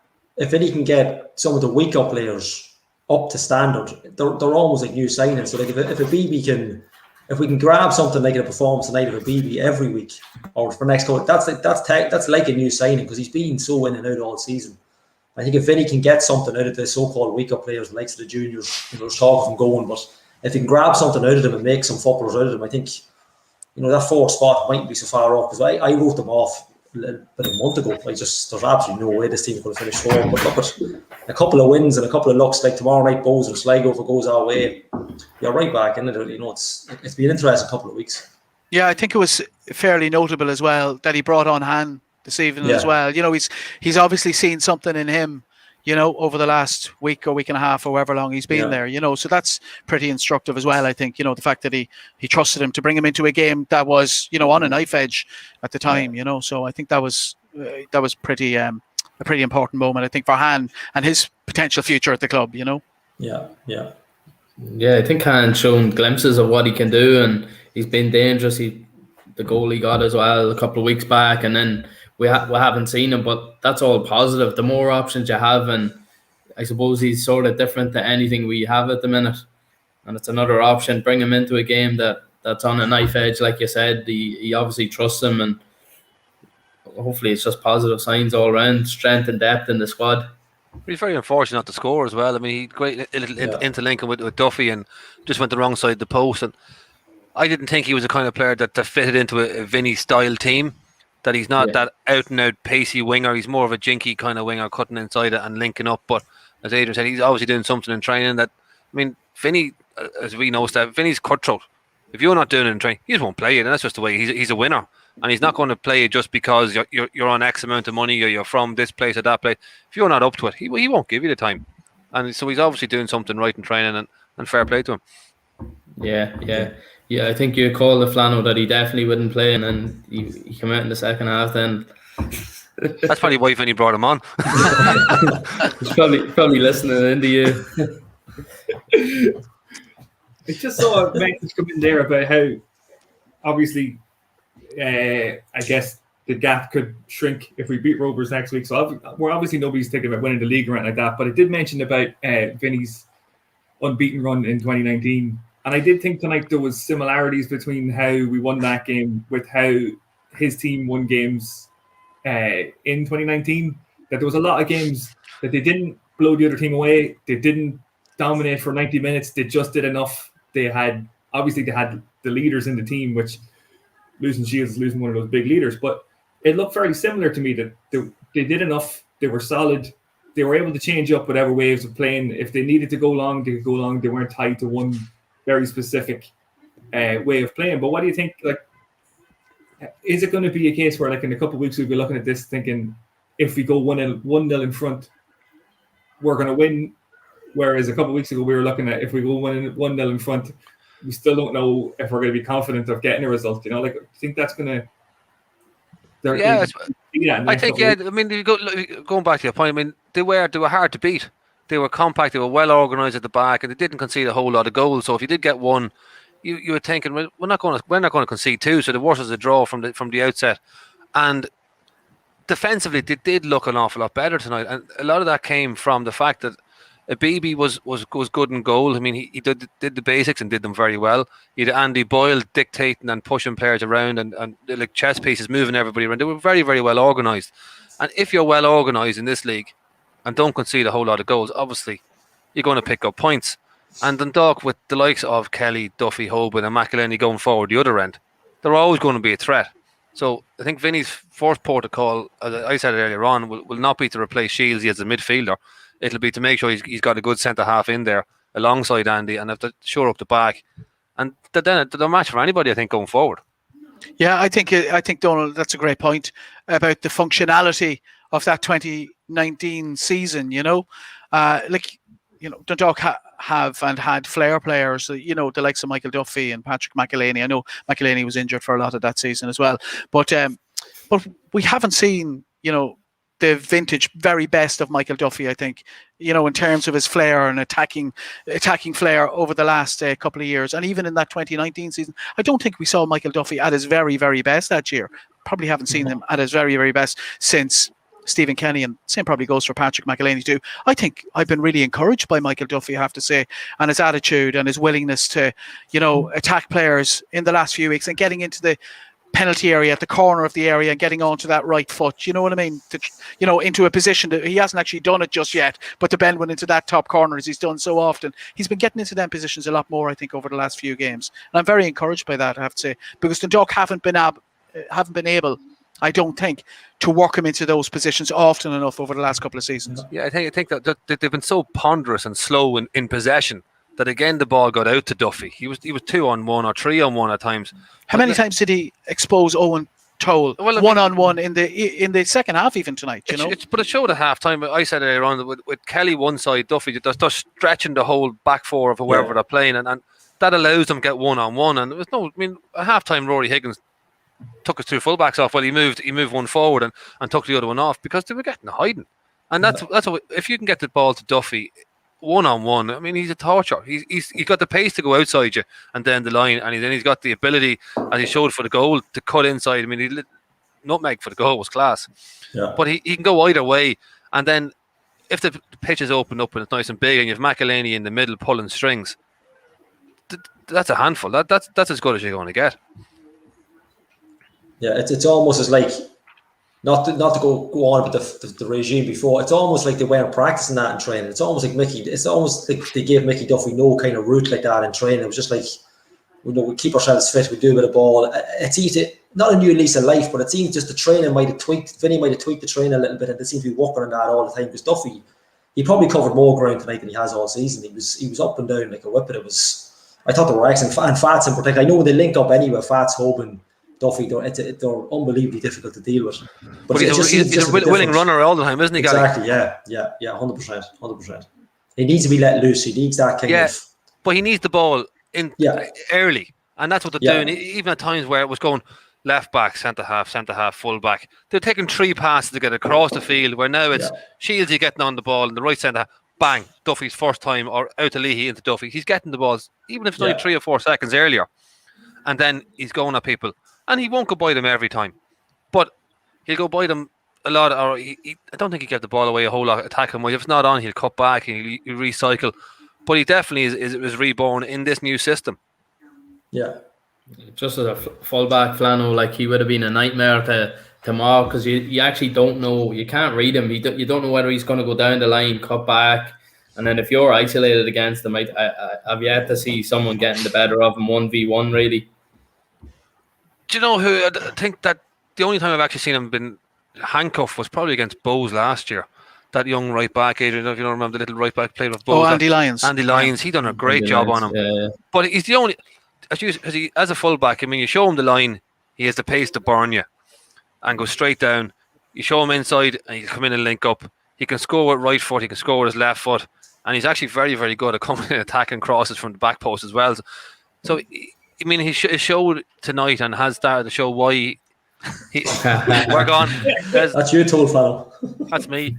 can get some of the weaker players up to standard, they're almost like new signings. So like if a BB can. If we can grab something like a performance tonight of a BB every week or for next coach, that's like a new signing, because he's been so in and out all season. I think if Vinny can get something out of the so-called weaker players, like the juniors, there's talk of them going, but if he can grab something out of them and make some footballers out of them, I think that fourth spot mightn't be so far off, because I wrote them off a month ago. There's absolutely no way this team's going to finish fourth. But look at a couple of wins and a couple of looks, like tomorrow night, Bows and Sligo, if it goes our way, you're right back in it. It's been an interesting couple of weeks. Yeah, I think it was fairly notable as well that he brought on Han this evening as well. He's obviously seen something in him, over the last week or week and a half or however long he's been there, so that's pretty instructive as well. I think, the fact that he trusted him to bring him into a game that was, on a knife edge at the time, so I think that was pretty, a pretty important moment, I think, for Han and his potential future at the club, Yeah. I think Han's shown glimpses of what he can do, and he's been dangerous. The goal he got as well a couple of weeks back, and then we haven't seen him, but that's all positive. The more options you have, and I suppose he's sort of different to anything we have at the minute, and it's another option. Bring him into a game that's on a knife edge, like you said. He obviously trusts him, and hopefully it's just positive signs all around, strength and depth in the squad. He's very unfortunate not to score as well. I mean, he great interlinking with Duffy and just went the wrong side of the post. And I didn't think he was the kind of player that fitted into a Vinny style team. That he's not that out and out pacey winger. He's more of a jinky kind of winger, cutting inside it and linking up. But as Adrian said, he's obviously doing something in training. That, I mean, Vinny, as we know, Vinny's cutthroat. If you're not doing it in training, he just won't play it, and that's just the way. He's a winner. And he's not going to play it just because you're on X amount of money or you're from this place or that place. If you're not up to it, he won't give you the time. And so he's obviously doing something right in training, and fair play to him. Yeah. I think you called the Flano that he definitely wouldn't play, and then he came out in the second half. Then that's probably why Vinny brought him on. He's probably listening into you. I just saw a message come in there about how obviously. I guess the gap could shrink if we beat Rovers next week. So we're obviously nobody's thinking about winning the league or anything like that. But I did mention about Vinny's unbeaten run in 2019. And I did think tonight there was similarities between how we won that game with how his team won games in 2019. That there was a lot of games that they didn't blow the other team away. They didn't dominate for 90 minutes. They just did enough. They had the leaders in the team, which losing Shields is losing one of those big leaders. But it looked fairly similar to me that they did enough. They were solid. They were able to change up whatever waves of playing. If they needed to go long, they could go long. They weren't tied to one very specific way of playing. But what do you think? Like, is it going to be a case where, like, in a couple of weeks, we'll be looking at this thinking, if we go 1-0 in front, we're going to win? Whereas a couple of weeks ago, we were looking at, if we go 1-0 in front, we still don't know if we're going to be confident of getting a result. You know, like, I think that's going to. Yeah, I think. Yeah, I mean, going back to your point, I mean, they were hard to beat. They were compact. They were well organised at the back, and they didn't concede a whole lot of goals. So if you did get one, you were thinking, well, we're not going to concede two. So the worst was a draw from the outset. And defensively, they did look an awful lot better tonight, and a lot of that came from the fact that Abibi was good in goal. I mean, he did the basics and did them very well. He had Andy Boyle dictating and pushing players around and like chess pieces, moving everybody around. They were very, very well organised. And if you're well organised in this league and don't concede a whole lot of goals, obviously you're going to pick up points. And Dundalk, with the likes of Kelly, Duffy, Hoban and McElhenney going forward the other end, they're always going to be a threat. So I think Vinny's first port of call, as I said earlier on, will not be to replace Shields as a midfielder. It'll be to make sure he's got a good centre half in there alongside Andy, and have to shore up the back. And then they'll match for anybody, I think, going forward. Yeah, I think Donald, that's a great point about the functionality of that 2019 season. Dundalk have and had flair players. The likes of Michael Duffy and Patrick McElhenney. I know McElhenney was injured for a lot of that season as well, but we haven't seen the vintage very best of Michael Duffy, I think, in terms of his flair and attacking flair over the last couple of years. And even in that 2019 season, I don't think we saw Michael Duffy at his very, very best that year. Probably haven't seen him at his very, very best since Stephen Kenny, and same probably goes for Patrick McElhenney too. I think I've been really encouraged by Michael Duffy, I have to say, and his attitude and his willingness to, attack players in the last few weeks and getting into the penalty area at the corner of the area and getting onto that right foot, you know what I mean? Into a position that he hasn't actually done it just yet, but to bend one into that top corner as he's done so often. He's been getting into them positions a lot more, I think, over the last few games. And I'm very encouraged by that, I have to say, because the Dundalk haven't been able, I don't think, to work him into those positions often enough over the last couple of seasons. Yeah, I think that they've been so ponderous and slow in possession that again the ball got out to Duffy. He was 2-on-1 or 3-on-1 at times. How many times did he expose Owen Toll one-on-one in the second half even tonight? But it showed at half time. I said earlier on with Kelly one side, Duffy they're stretching the whole back four of whoever they're playing, and that allows them to get one-on-one. And there was at half time Rory Higgins took his two fullbacks off while he moved one forward and took the other one off because they were getting hiding. And that's what, if you can get the ball to Duffy one-on-one, I mean, he's a torture. He's got the pace to go outside you and then the line, and then he's got the ability, as he showed for the goal, to cut inside. I mean, nutmeg for the goal was class. Yeah. But he can go either way. And then if the pitch is opened up and it's nice and big and you have McElhenney in the middle pulling strings, that's a handful. That's as good as you're going to get. Yeah, it's almost as like, not to go on with the regime before, it's almost like they weren't practicing that in training. It's almost like they gave Mickey Duffy no kind of route like that in training. It was just like, we keep ourselves fit, we do a bit of ball. It's easy, not a new lease of life, but it seems just the training might have tweaked, Vinny might have tweaked the training a little bit, and they seem to be working on that all the time, because Duffy, he probably covered more ground tonight than he has all season. He was up and down like a whippet. I thought they were excellent, and Fats in particular. I know they link up anyway, Fats, Hoban, Duffy, they're unbelievably difficult to deal with. But he's a winning runner all the time, isn't he, Gary? Exactly, yeah, 100%. He needs to be let loose. He needs that kind of... But he needs the ball in early, and that's what they're doing. Even at times where it was going left back, centre half, full back, they're taking 3 passes to get across the field, where now it's Shieldsy getting on the ball in the right centre half, bang, Duffy's first time, or out to Leahy into Duffy. He's getting the balls, even if it's only 3 or 4 seconds earlier, and then he's going at people. And he won't go by them every time. But he'll go by them a lot, or I don't think he gave the ball away a whole lot attacking wise. If it's not on, he'll cut back and he'll recycle. But he definitely is reborn in this new system. Yeah. Just as a fullback, Flano, like he would have been a nightmare to mark because you actually don't know, you can't read him. You don't know whether he's going to go down the line, cut back, and then if you're isolated against him, I've yet to see someone getting the better of him 1v1 really. Do you know who? I think that the only time I've actually seen him been handcuffed was probably against Bowes last year. That young right back, Adrian, if you don't remember, the little right back played with Bowes. Andy Lyons. Andy Lyons, he done a great job on him. Yeah. But he's the only, as a fullback, I mean, you show him the line, he has the pace to burn you and go straight down. You show him inside and he'll come in and link up. He can score with right foot, he can score with his left foot, and he's actually very, very good at coming and attacking crosses from the back post as well. So I mean, he showed tonight and has started to show why we're gone. That's you told, fellow. That's me.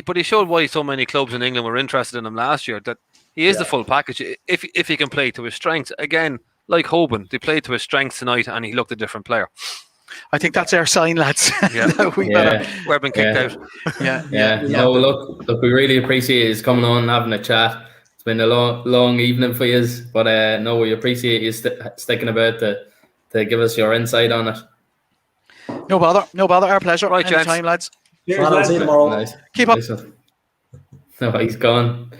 But he showed why so many clubs in England were interested in him last year. That he is the full package. If he can play to his strengths again, like Hoban, they played to his strengths tonight, and he looked a different player. I think that's our sign, lads. Yeah, we're being kicked out. Yeah. No, look, we really appreciate his coming on and having a chat. It's been a long evening for you, but no, we appreciate you sticking about to give us your insight on it. No bother. Our pleasure. Right, Anytime, lads. I'll see you tomorrow. Nice. Keep up. Nice. No, he's gone.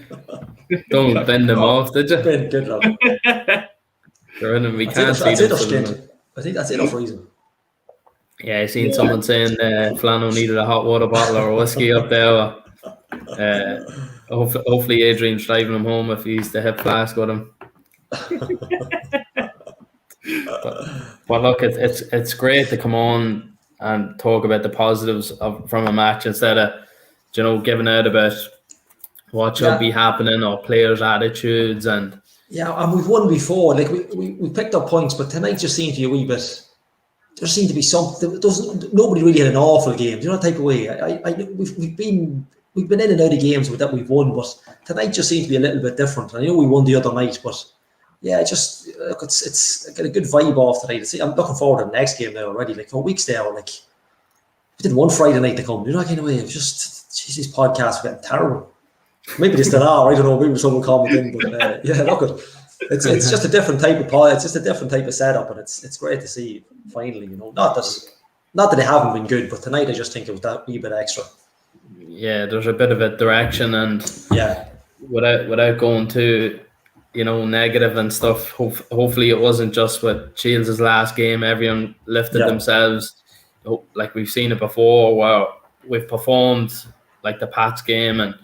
Don't bend him off, did you? Good luck. We can't see them. I think that's enough reason. Yeah, I seen someone saying Flano needed a hot water bottle or a whiskey up there. Hopefully Adrian's driving him home if he's the hip flask with him. but look, it's great to come on and talk about the positives from a match instead of giving out about what should be happening or players' attitudes and we've won before. Like we picked up points, but tonight just seemed to be a wee bit. There seemed to be something. Nobody really had an awful game. Do you know that type of way? We've been in and out of games with that we've won, but tonight just seemed to be a little bit different. I know we won the other night, but it's got a good vibe off tonight. I'm looking forward to the next game now already. Like for weeks there, like we didn't want Friday night to come. You know, that kind of way. It was just these podcasts were getting terrible. Maybe they still are. I don't know. Maybe someone called me in, but look, it's just a different type of pod. It's just a different type of setup, and it's great to see finally. Not that they haven't been good, but tonight I just think it was that wee bit extra. Yeah, there's a bit of a direction, and without going to negative and stuff. Hopefully, it wasn't just with Shields' last game. Everyone lifted themselves, like we've seen it before, where we've performed like the Pats game, and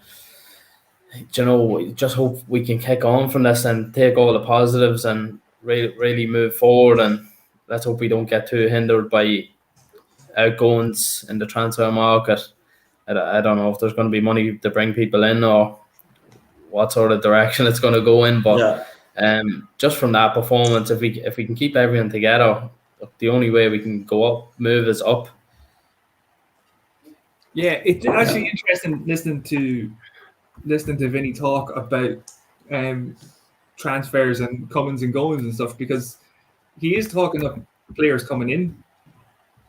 just hope we can kick on from this and take all the positives and really move forward. And let's hope we don't get too hindered by outgoings in the transfer market. I don't know if there's going to be money to bring people in or what sort of direction it's going to go in, but just from that performance, if we can keep everyone together, the only way we can move is up. Yeah, it's actually interesting listening to Vinny talk about transfers and comings and goings and stuff, because he is talking of players coming in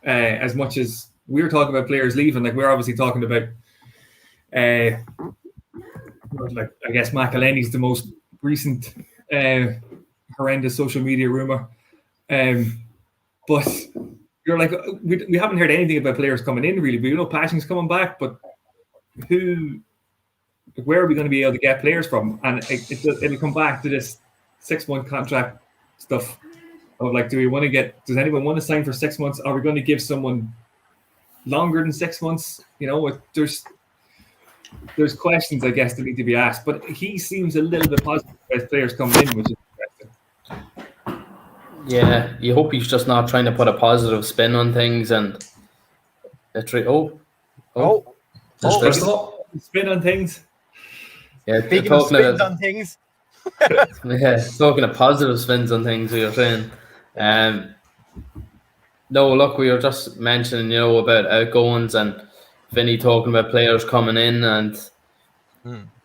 as much as we're talking about players leaving. Like we're obviously talking about like I guess McElhenney's the most recent horrendous social media rumor, but you're like we haven't heard anything about players coming in really. We know Patching's coming back, but where are we going to be able to get players from? And it'll come back to this 6-month contract stuff of like, does anyone want to sign for 6 months? Are we going to give someone longer than 6 months? There's questions, I guess, that need to be asked. But he seems a little bit positive as players coming in, which is interesting. Yeah, you hope he's just not trying to put a positive spin on things and spin on things. Yeah, Speaking of spins on things. Talking of positive spins on things, we were saying. No, look, we were just mentioning, about outgoings and Vinny talking about players coming in and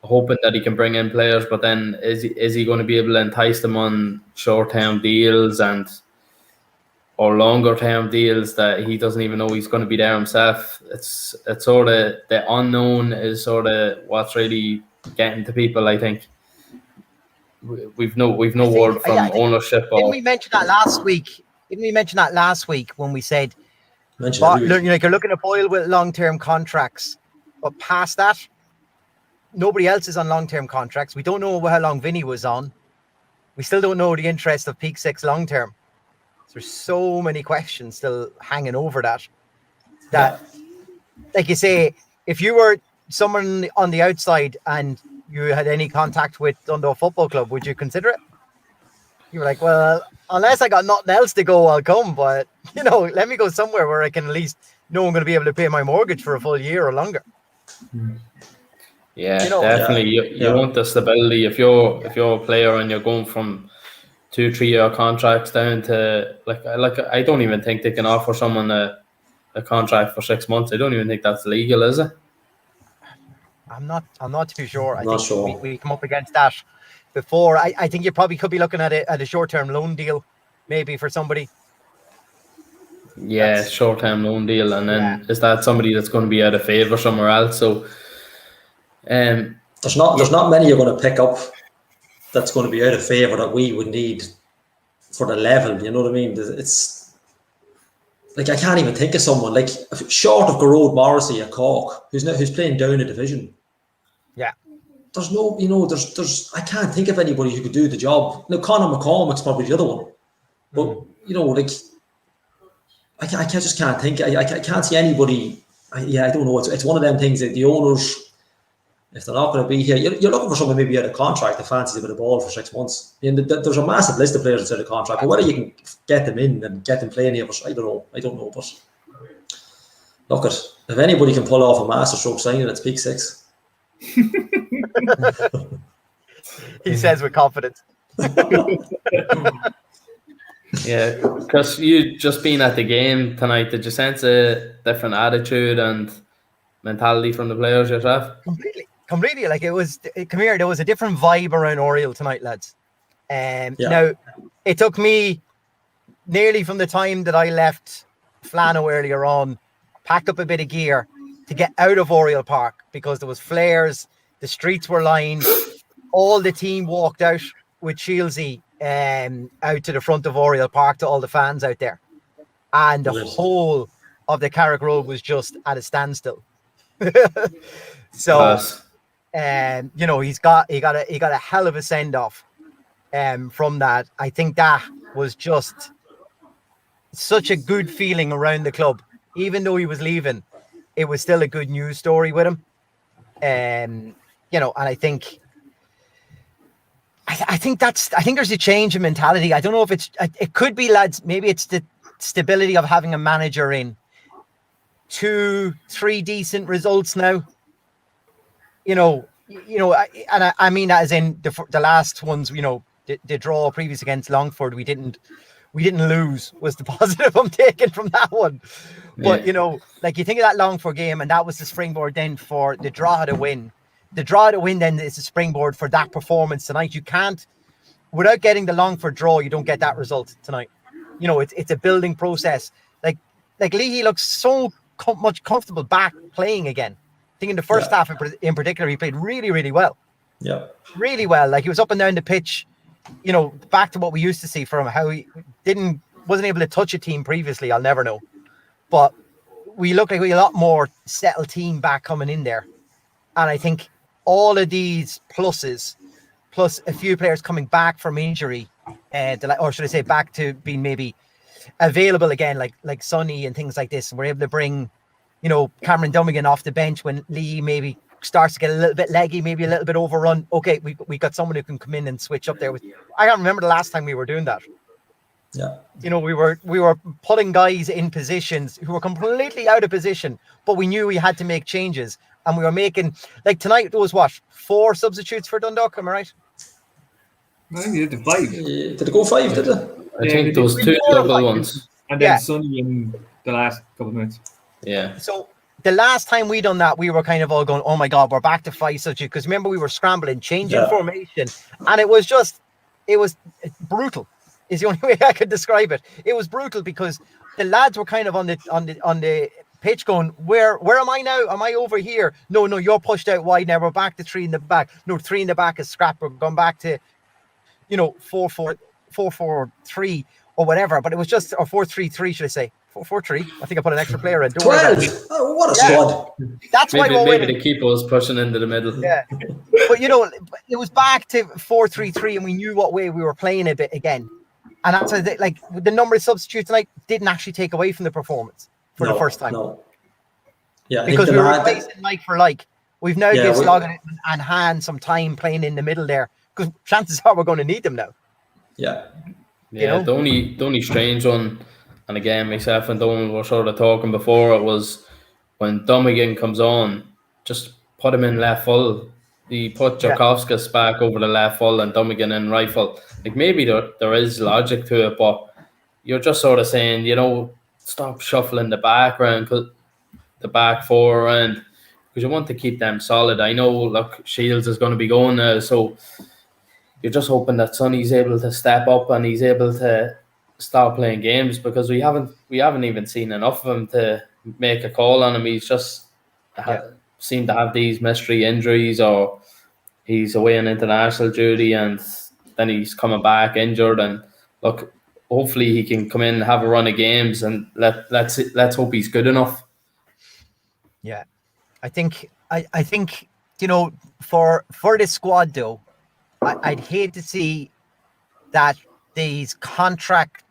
hoping that he can bring in players, but then is he going to be able to entice them on short-term deals or longer term deals that he doesn't even know he's going to be there himself. It's sort of the unknown is sort of what's really getting to people. I think we've no word from ownership. Didn't we mention that last week? Didn't we mention that last week when we said, Mention it. you're looking at Boyle with long-term contracts, but past that, nobody else is on long-term contracts. We don't know how long Vinny was on. We still don't know the interest of Peak Six long-term. There's so many questions still hanging over that. Like you say, if you were someone on the outside and you had any contact with Dundalk Football Club, would you consider it? You were like, well, unless I got nothing else to go, I'll come. But, let me go somewhere where I can at least know I'm going to be able to pay my mortgage for a full year or longer. Yeah, definitely. You want the stability. If you're a player and you're going from 2-3 year contracts down to like I don't even think they can offer someone a contract for 6 months. I don't even think that's legal, is it? I'm not too sure. I Not think sure. we come up against that before. I think you probably could be looking at a short-term loan deal, maybe for somebody. Yeah, short-term loan deal, and then is that somebody that's going to be out of favour somewhere else? So, there's not many you're going to pick up that's going to be out of favour that we would need for the level. You know what I mean? It's like I can't even think of someone like short of Garrod Morrissey at Cork who's playing down a division. Yeah. There's no, there's I can't think of anybody who could do the job. Now Conor McCormick's probably the other one, but I just can't think. I can't see anybody. I don't know. It's one of them things that the owners, if they're not going to be here, you're looking for someone maybe out of contract that fancies a bit of ball for 6 months. I mean, there's a massive list of players that's out of contract, but whether you can get them in and get them playing here, I don't know. But look, if anybody can pull off a masterstroke signing, it's Peak Six. He says with confidence. Yeah, because you just been at the game tonight, did you sense a different attitude and mentality from the players yourself? Completely. Like there was a different vibe around Oriel tonight, lads. Now, it took me nearly from the time that I left Flano earlier on, packed up a bit of gear to get out of Oriel Park because there was flares, the streets were lined, all the team walked out with Shieldsy out to the front of Oriel Park to all the fans out there, and the whole of the Carrick Road was just at a standstill. So, he's got a hell of a send off from that. I think that was just such a good feeling around the club. Even though he was leaving, it was still a good news story with him. And I think there's a change in mentality. I don't know if it could be, lads, maybe it's the stability of having a manager in 2-3 decent results now. I mean that as in the last ones, the draw previous against Longford, we didn't lose was the positive I'm taking from that one. But like you think of that Longford game, and that was the springboard then for the draw to win. The draw to win then is the springboard for that performance tonight. You can't, without getting the Longford draw, you don't get that result tonight. It's a building process. Like Leahy looks so much comfortable back playing again. I think in the first half in particular, he played really, really well. Yeah, really well. Like he was up and down the pitch. Back to what we used to see from him, how he wasn't able to touch a team previously. I'll never know, but we look like we have a lot more settled team back coming in there, and I think all of these pluses, plus a few players coming back from injury, or should I say, back to being maybe available again, like Sonny and things like this, and we're able to bring, Cameron Dummigan off the bench when Lee maybe starts to get a little bit leggy, maybe a little bit overrun. Okay, we got someone who can come in and switch up there. I can't remember the last time we were doing that. Yeah, we were putting guys in positions who were completely out of position, but we knew we had to make changes, and we were making, like tonight there was 4 substitutes for Dundalk. Am I right? I think they did 5. Did it go 5? Did it? I think there was 2 double ones, and then Sonny in the last couple of minutes. Yeah. So the last time we done that, we were kind of all going, "Oh my God, we're back to 5 substitutes." Because remember, we were scrambling, changing formation, and it was brutal. is the only way I could describe it. It was brutal because the lads were kind of on the pitch going, where am I now? Am I over here? No, you're pushed out wide now. We're back to 3 in the back. No, 3 in the back is scrap. We're going back to, 4-4-3 or whatever. But it was just, or 4-3-3, should I say? 4-4-3. I think I put an extra player in. 12. Oh, what a squad. That's why we're winning. Maybe the keeper was pushing into the middle. Yeah. But, it was back to 4-3-3 and we knew what way we were playing a bit again. And that's like the number of substitutes tonight didn't actually take away from the performance for the first time. No. Yeah, because we were replacing like for like. We've now given Slogan and Han some time playing in the middle there because chances are we're going to need them now. Yeah. Yeah, the only strange one, and again, myself and Donald were sort of talking before, it was when Dummigan comes on, just put him in left full. He put Jokovskis back over the left full and Dummigan in right full. Like maybe there is logic to it, but you're just sort of saying, stop shuffling the background, the back four around, because you want to keep them solid. I know, look, Shields is going to be going now, so you're just hoping that Sonny's able to step up and he's able to start playing games, because we haven't even seen enough of him to make a call on him. He's just seemed to have these mystery injuries, or he's away on international duty and then he's coming back injured. And look, hopefully he can come in and have a run of games, and let's hope he's good enough. Yeah, I think for this squad though, I'd hate to see that these contract,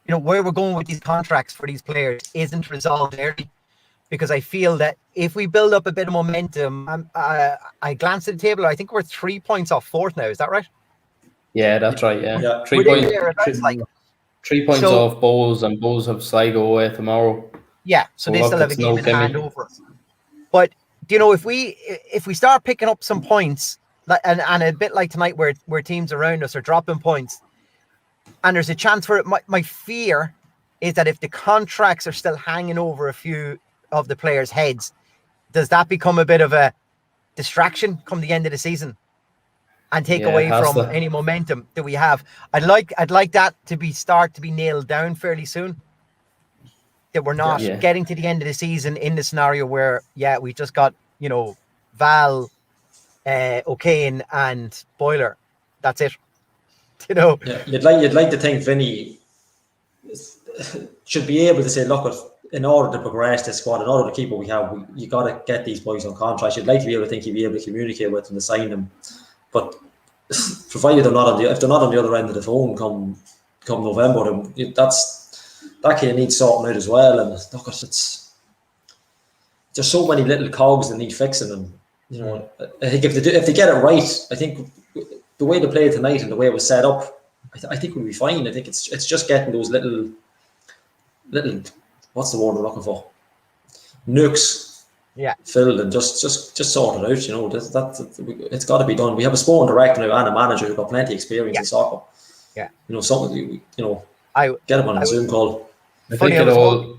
where we're going with these contracts for these players isn't resolved early, because I feel that if we build up a bit of momentum, I glanced at the table, I think we're 3 points off fourth now. Is that right? Yeah, that's right. Yeah. 3 points. There, 3 points off Bowes, and Bowes have Sligo away tomorrow. Yeah, so they still have a game in hand over us. But if we start picking up some points, and a bit like tonight, where teams around us are dropping points, and there's a chance for it. My fear is that if the contracts are still hanging over a few of the players' heads, does that become a bit of a distraction come the end of the season and take away from any momentum that we have? I'd like that to start to be nailed down fairly soon. That we're not getting to the end of the season in the scenario where we just got Val, O'Kane and Boiler. That's it. Yeah, you'd like to think Vinny should be able to say, look, in order to progress this squad, in order to keep what we have, you got to get these boys on contracts. You'd like to be able to think you'd be able to communicate with them to sign them, but provided if they're not on the other end of the phone come November, then that kind of needs sorting out as well. And look, there's so many little cogs that need fixing, and I think if they get it right, I think the way they played tonight and the way it was set up, I think we'll be fine. I think it's just getting those little what's the word we're looking for? Nooks filled and just sorted out. It's got to be done. We have a sporting director now and a manager who've got plenty of experience in soccer. Yeah, something get him on a Zoom call. Go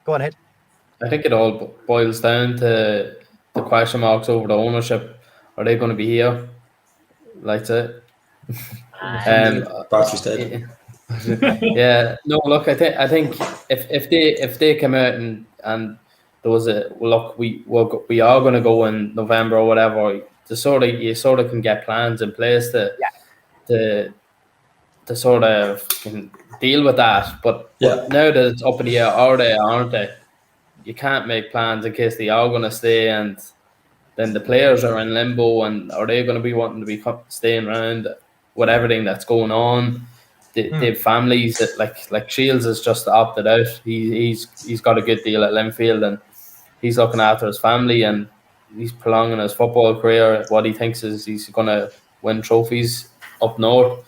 on ahead. I think it all boils down to the question marks over the ownership. Are they going to be here? Like that. Battery's dead. Yeah. No. Look, I think if they come out and there was we are going to go in November or whatever, you sort of can get plans in place to sort of deal with that. But now that it's up in the air, are they, aren't they? You can't make plans in case they are going to stay, and then the players are in limbo, and are they going to be wanting to be staying around with everything that's going on? They have families that like Shields has just opted out. He's got a good deal at Linfield, and he's looking after his family, and he's prolonging his football career. What he thinks is he's going to win trophies up north.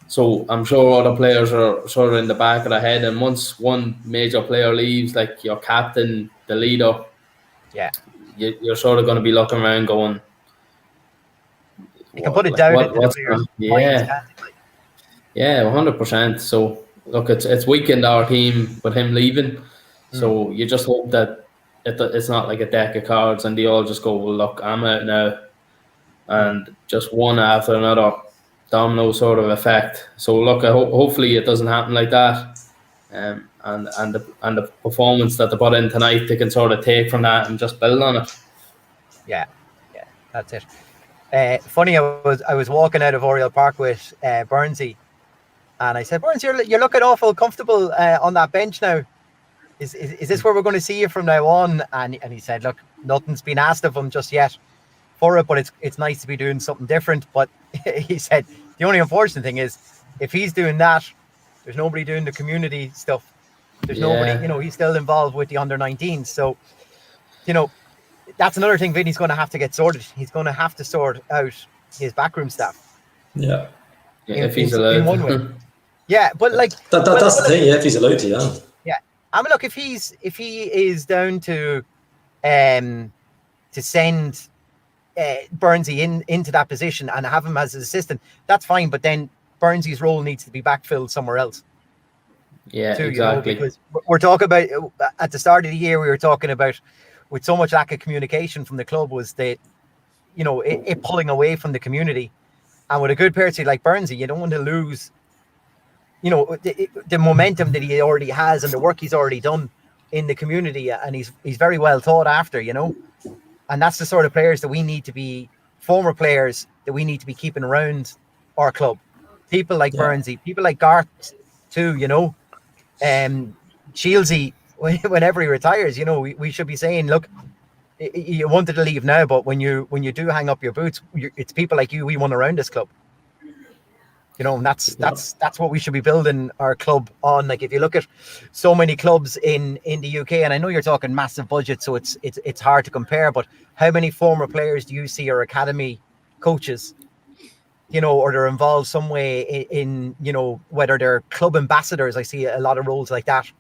So I'm sure other players are sort of in the back of their head, and once one major player leaves, like your captain, the leader, you're sort of going to be looking around going, you can put it down. Yeah, 100%. So look, it's weakened our team with him leaving. So you just hope that it's not like a deck of cards and they all just go, well, look, I'm out now, and just one after another domino sort of effect. So look, hopefully it doesn't happen like that. And the performance that they put in tonight, they can sort of take from that and just build on it. Yeah, that's it. Funny, I was walking out of Oriel Park with Burnsy, and I said, Burns, you're looking awful comfortable on that bench now. Is this where we're going to see you from now on? And he said, look, nothing's been asked of him just yet for it, but it's nice to be doing something different. But he said the only unfortunate thing is if he's doing that, there's nobody doing the community stuff. There's nobody, he's still involved with the under-19s. So, that's another thing Vinny's going to have to get sorted. He's going to have to sort out his backroom staff. Yeah. If he's allowed. In one way. Yeah, but like that's the thing. Yeah, if he's allowed to, yeah. Yeah, I mean, look, if he is down to send Burnsy into that position and have him as his assistant, that's fine. But then Burnsy's role needs to be backfilled somewhere else. Yeah, too, exactly. Because we're talking about at the start of the year, we were talking about with so much lack of communication from the club was that it pulling away from the community, and with a good person like Burnsy, you don't want to lose. The momentum that he already has and the work he's already done in the community, and he's very well thought after, and that's the sort of players that we need to be, former players that we need to be keeping around our club. People like Burnsy, people like Garth too, Shieldsy, whenever he retires, we should be saying, look, you wanted to leave now, but when you do hang up your boots, it's people like you we want around this club. And that's what we should be building our club on. Like if you look at so many clubs in the UK, and I know you're talking massive budget, so it's hard to compare, but how many former players do you see are academy coaches, or they're involved some way in whether they're club ambassadors? I see a lot of roles like that.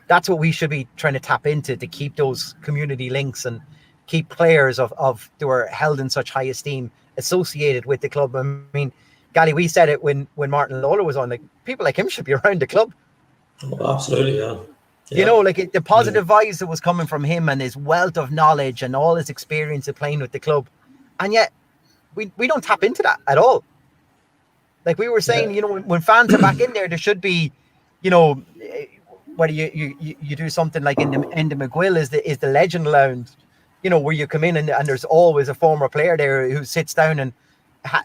That's what we should be trying to tap into, to keep those community links and keep players of who are held in such high esteem associated with the club. I mean, Gally, we said it when Martin Lawler was on, like people like him should be around the club. Oh, absolutely, yeah. Like the positive vibes that was coming from him and his wealth of knowledge and all his experience of playing with the club. And yet we don't tap into that at all. Like we were saying, when fans are back in there should be, whether you do something like in the McGill is the Legend Lounge, where you come in and there's always a former player there who sits down and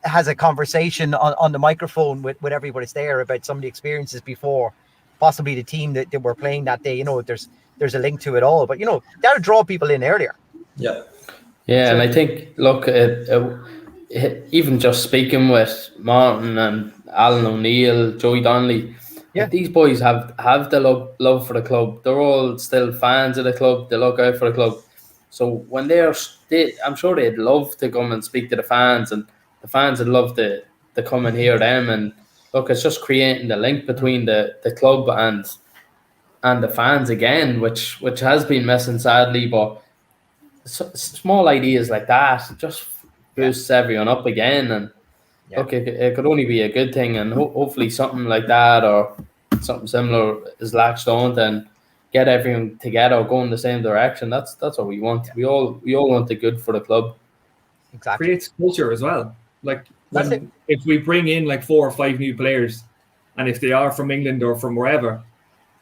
has a conversation on the microphone with everybody's there about some of the experiences before, possibly the team that we're playing that day. There's a link to it all, but that'll draw people in earlier. Yeah. Yeah, and I think, look, even just speaking with Martin and Alan O'Neill, Joey Donnelly, these boys have the love for the club. They're all still fans of the club. They look out for the club. So when I'm sure they'd love to come and speak to the fans, and the fans would love to come and hear them. And look, it's just creating the link between the club and the fans again, which has been missing sadly. But small ideas like that just boosts everyone up again. And look, it could only be a good thing. And hopefully something like that or something similar is latched on and get everyone together, go in the same direction. That's what we want. We all want the good for the club. Exactly. Creates culture as well. Like if we bring in like 4 or 5 new players, and if they are from England or from wherever,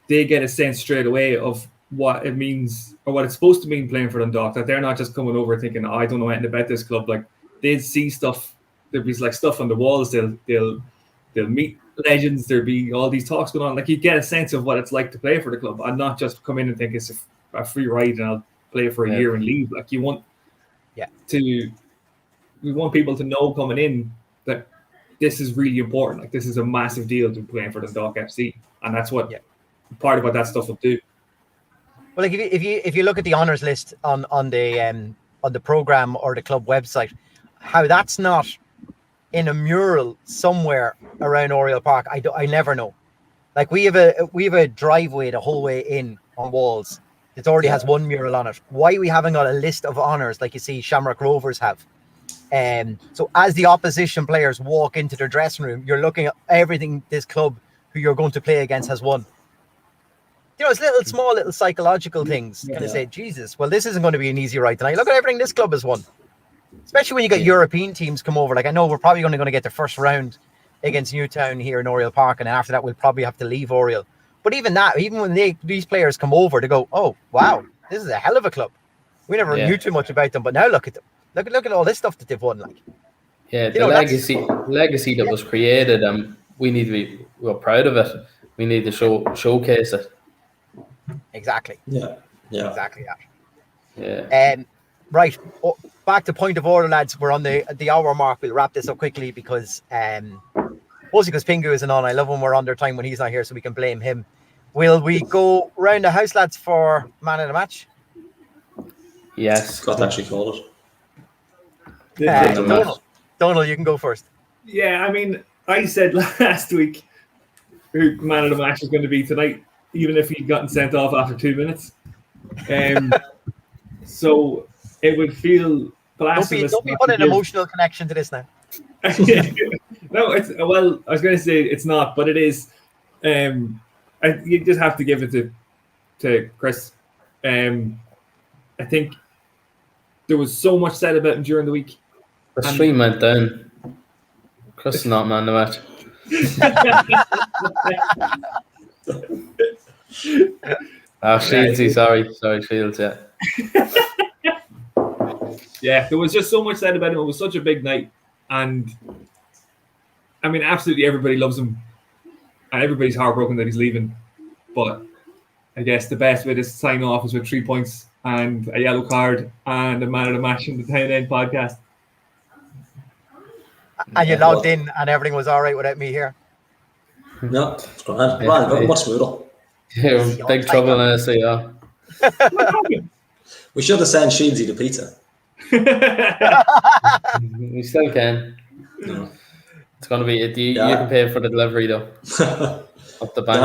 they get a sense straight away of what it means or what it's supposed to mean playing for Dundalk. That they're not just coming over thinking, I don't know anything about this club. Like they'd see stuff. There'd be like stuff on the walls. They'll meet legends. There'll be all these talks going on. Like you get a sense of what it's like to play for the club, and not just come in and think it's a free ride and I'll play for a year and leave. Like you want, we want people to know coming in that this is really important. Like this is a massive deal to be playing for the Dundalk FC, and that's what part of what that stuff will do. Well, like if you look at the honours list on the program or the club website, how that's not in a mural somewhere around Oriel Park, I never know. Like we have a driveway the whole way in on walls. It already has one mural on it. Why we haven't got a list of honours like you see Shamrock Rovers have? So as the opposition players walk into their dressing room, you're looking at everything this club who you're going to play against has won. It's small psychological things. Kind of say, Jesus, well, this isn't going to be an easy ride tonight. Look at everything this club has won. Especially when you get European teams come over. Like, I know we're probably only going to get the first round against Newtown here in Oriel Park, and after that we'll probably have to leave Oriel. But even when these players come over, to go, oh wow, this is a hell of a club. We never knew too much about them, but now look at them. Look at all this stuff that they've won. Like, yeah, the legacy that was created, and we're proud of it. We need to showcase it. Exactly. Yeah. Exactly that. Yeah. Right. Back to point of order, lads. We're on the hour mark. We'll wrap this up quickly because mostly because Pingu isn't on. I love when we're under time when he's not here, so we can blame him. Will we go round the house, lads, for man of the match? Yes. Got to actually call it. Donald, you can go first. Yeah, I mean, I said last week who man of the match is going to be tonight, even if he'd gotten sent off after 2 minutes. So it would feel blasphemous. Don't be putting an emotional connection to this now. No, I was going to say it's not, but it is. You just have to give it to Chris. I think there was so much said about him during the week. The stream went down. Chris is not man of the match. Shieldsy, sorry, Shields, yeah. Yeah, there was just so much said about him. It was such a big night. And I mean, absolutely everybody loves him. And everybody's heartbroken that he's leaving. But I guess the best way to sign off is with 3 points and a yellow card and a man of the match in the Town End podcast. And you logged in and everything was all right without me here? No, it's grand. Much smoother. Yeah, big trouble in this, yeah. We should have sent Sheensy the pizza. We still can. No. It's going to be you can pay for the delivery though. Up the bank.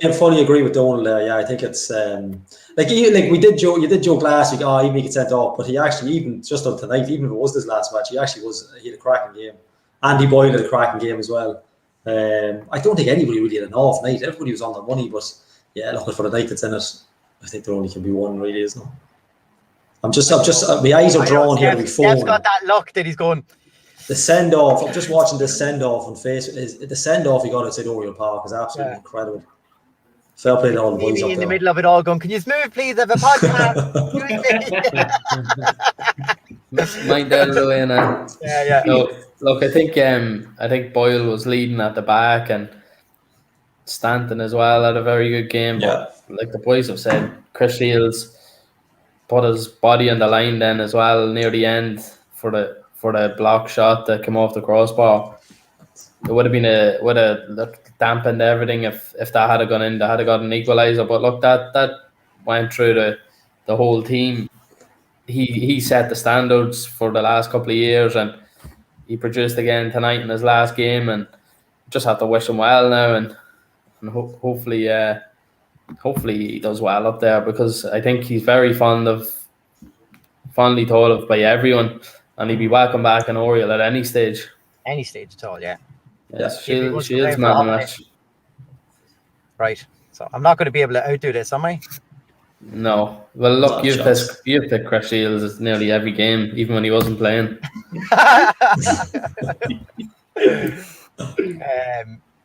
I fully agree with Donald there. Yeah, I think it's you did joke last week. Even he gets sent off, but he actually, even just on tonight, even if it was this last match, he had a cracking game. Andy Boyle had a cracking game as well. I don't think anybody really had an off night. Everybody was on the money, but yeah, looking for the night that's in it, I think there only can be one, really, isn't there? I'm just my eyes are drawn here to my phone. Steph's got that luck that he's going. The send off. I'm just watching the send off on Facebook. The send off he got outside Oriel Park is absolutely incredible. Fair play to all the boys up in there. The middle of it all, going, can you move, please? I have a podcast. Mind out of the way now. Yeah. No, look, I think Boyle was leading at the back, and Stanton as well had a very good game. But like the boys have said, Chris Shields put his body on the line then as well near the end for the block shot that came off the crossbar. It would have dampened everything if that had gone in. They had got an equaliser. But look, that went through the whole team. He set the standards for the last couple of years, and he produced again tonight in his last game. And just have to wish him well now, and hopefully he does well up there, because I think he's very fondly thought of by everyone, and he'd be welcome back in Oriel at any stage. Any stage at all, yeah. Yes, Shields man match. Right. So I'm not going to be able to outdo this, am I? No. Well, look, you've picked Chris Shields nearly every game, even when he wasn't playing.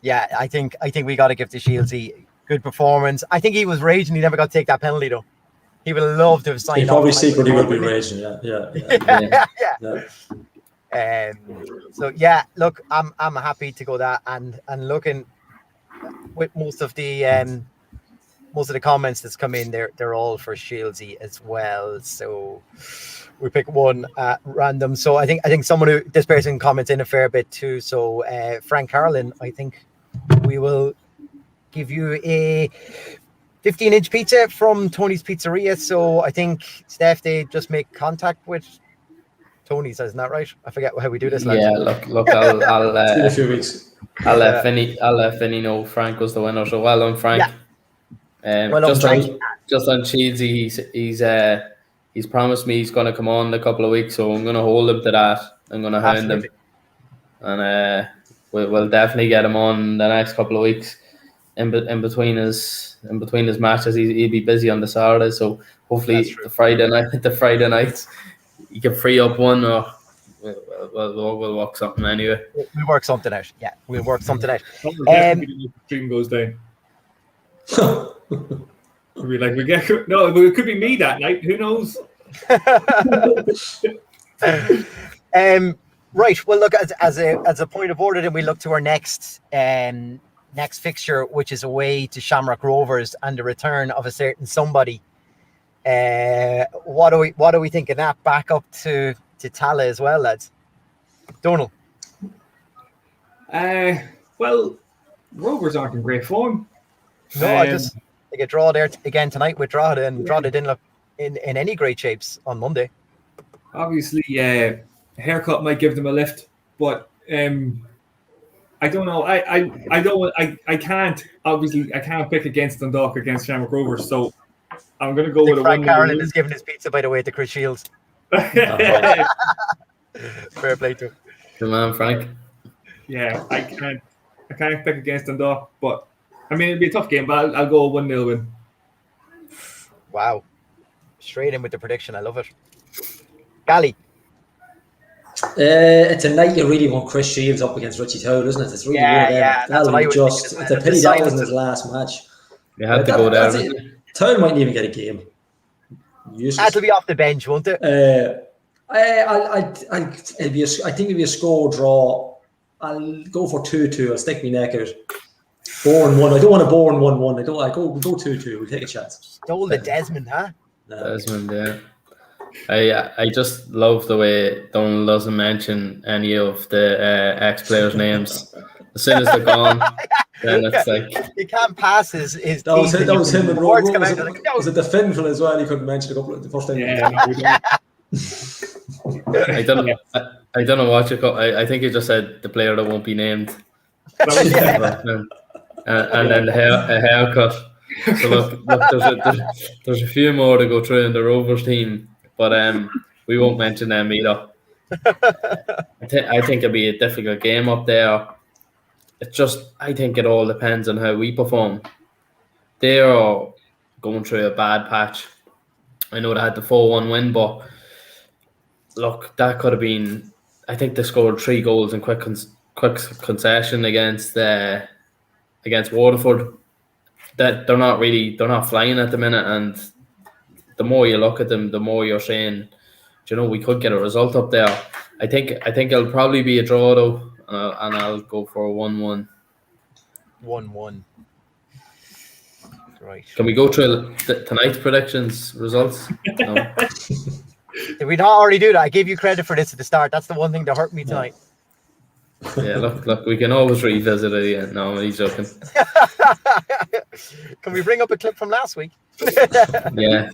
Yeah, I think we got to give the Shieldsy good performance. I think he was raging. He never got to take that penalty though. He would have loved to have signed. He probably secretly would be raging. Yeah. So yeah, look, I'm happy to go that, and looking with most of the comments that's come in, they're all for Shieldsy as well. So we pick one at random. So I think this person comments in a fair bit too. So Frank Carlin, I think we will give you a 15-inch pizza from Tony's Pizzeria. So I think, Steph, they just make contact with Tony's, isn't that right? I forget how we do this. Yeah, look, I'll in a few weeks. I'll let Finney know Frank was the winner. So well done, Frank. Yeah. Just on Cheesy, he's promised me he's going to come on in a couple of weeks, so I'm going to hold him to that. I'm going to hound him, and we'll definitely get him on the next couple of weeks. In between his matches, he'll be busy on the Saturday, so hopefully the Friday nights he can free up one or we'll work something anyway. We'll work something out. Yeah, we'll work something out. The stream goes down. Could be like it could be me that night. Who knows? Right. Well, look, as a point of order, then we look to our next fixture, which is away to Shamrock Rovers and the return of a certain somebody. What do we think of that? Back up to Tala as well, lads. Donal. Well, Rovers aren't in great form. No, I just think a draw there again tonight with Drogheda, and Drogheda didn't look in any great shapes on Monday. Obviously, a haircut might give them a lift, but I don't know. I can't pick against Dundalk against Shamrock Rovers, so I'm going to go with a 1-0. Frank Carolyn is giving his pizza, by the way, to Chris Shields. Fair play to him. Good man, Frank. Yeah, I can't pick against Dundalk, but I mean it'll be a tough game, but I'll go 1-0 win. Wow, straight in with the prediction. I love it. Gally. It's a night you really want Chris Shields up against Richie Toad, isn't it? It's really one of them. It's a pity that wasn't his last match. You had to go there. Toad mightn't even get a game. That'll be off the bench, won't it? I think it'll be a score draw. I'll go for 2-2. I'll stick my neck out. Boring 1. I don't want a boring 1-1. I go 2-2. We'll take a chance. Stole the Desmond, huh? Desmond, yeah. I just love the way Donald doesn't mention any of the ex-players' names. As soon as they're gone, then it's like you can't pass his that was him and Rowe. Was it the Finful as well? He couldn't mention a couple of the first time. Yeah. I don't know what you call. I think you just said the player that won't be named, and then a haircut. So look, there's a few more to go through in the Rovers team, but we won't mention them either. I think it'll be a difficult game up there. It's just, I think it all depends on how we perform. They are going through a bad patch. I know they had the 4-1 win, but look, that could have been. I think they scored 3 goals in quick concession against Waterford. That they're not flying at the minute, and the more you look at them, the more you're saying, we could get a result up there. I think it'll probably be a draw though, and I'll go for a 1-1. 1-1. Right. Can we go through tonight's predictions results? No. Did we not already do that? I gave you credit for this at the start. That's the one thing that hurt me tonight. Yeah, look, we can always revisit it again. No, he's joking. Can we bring up a clip from last week? Yeah.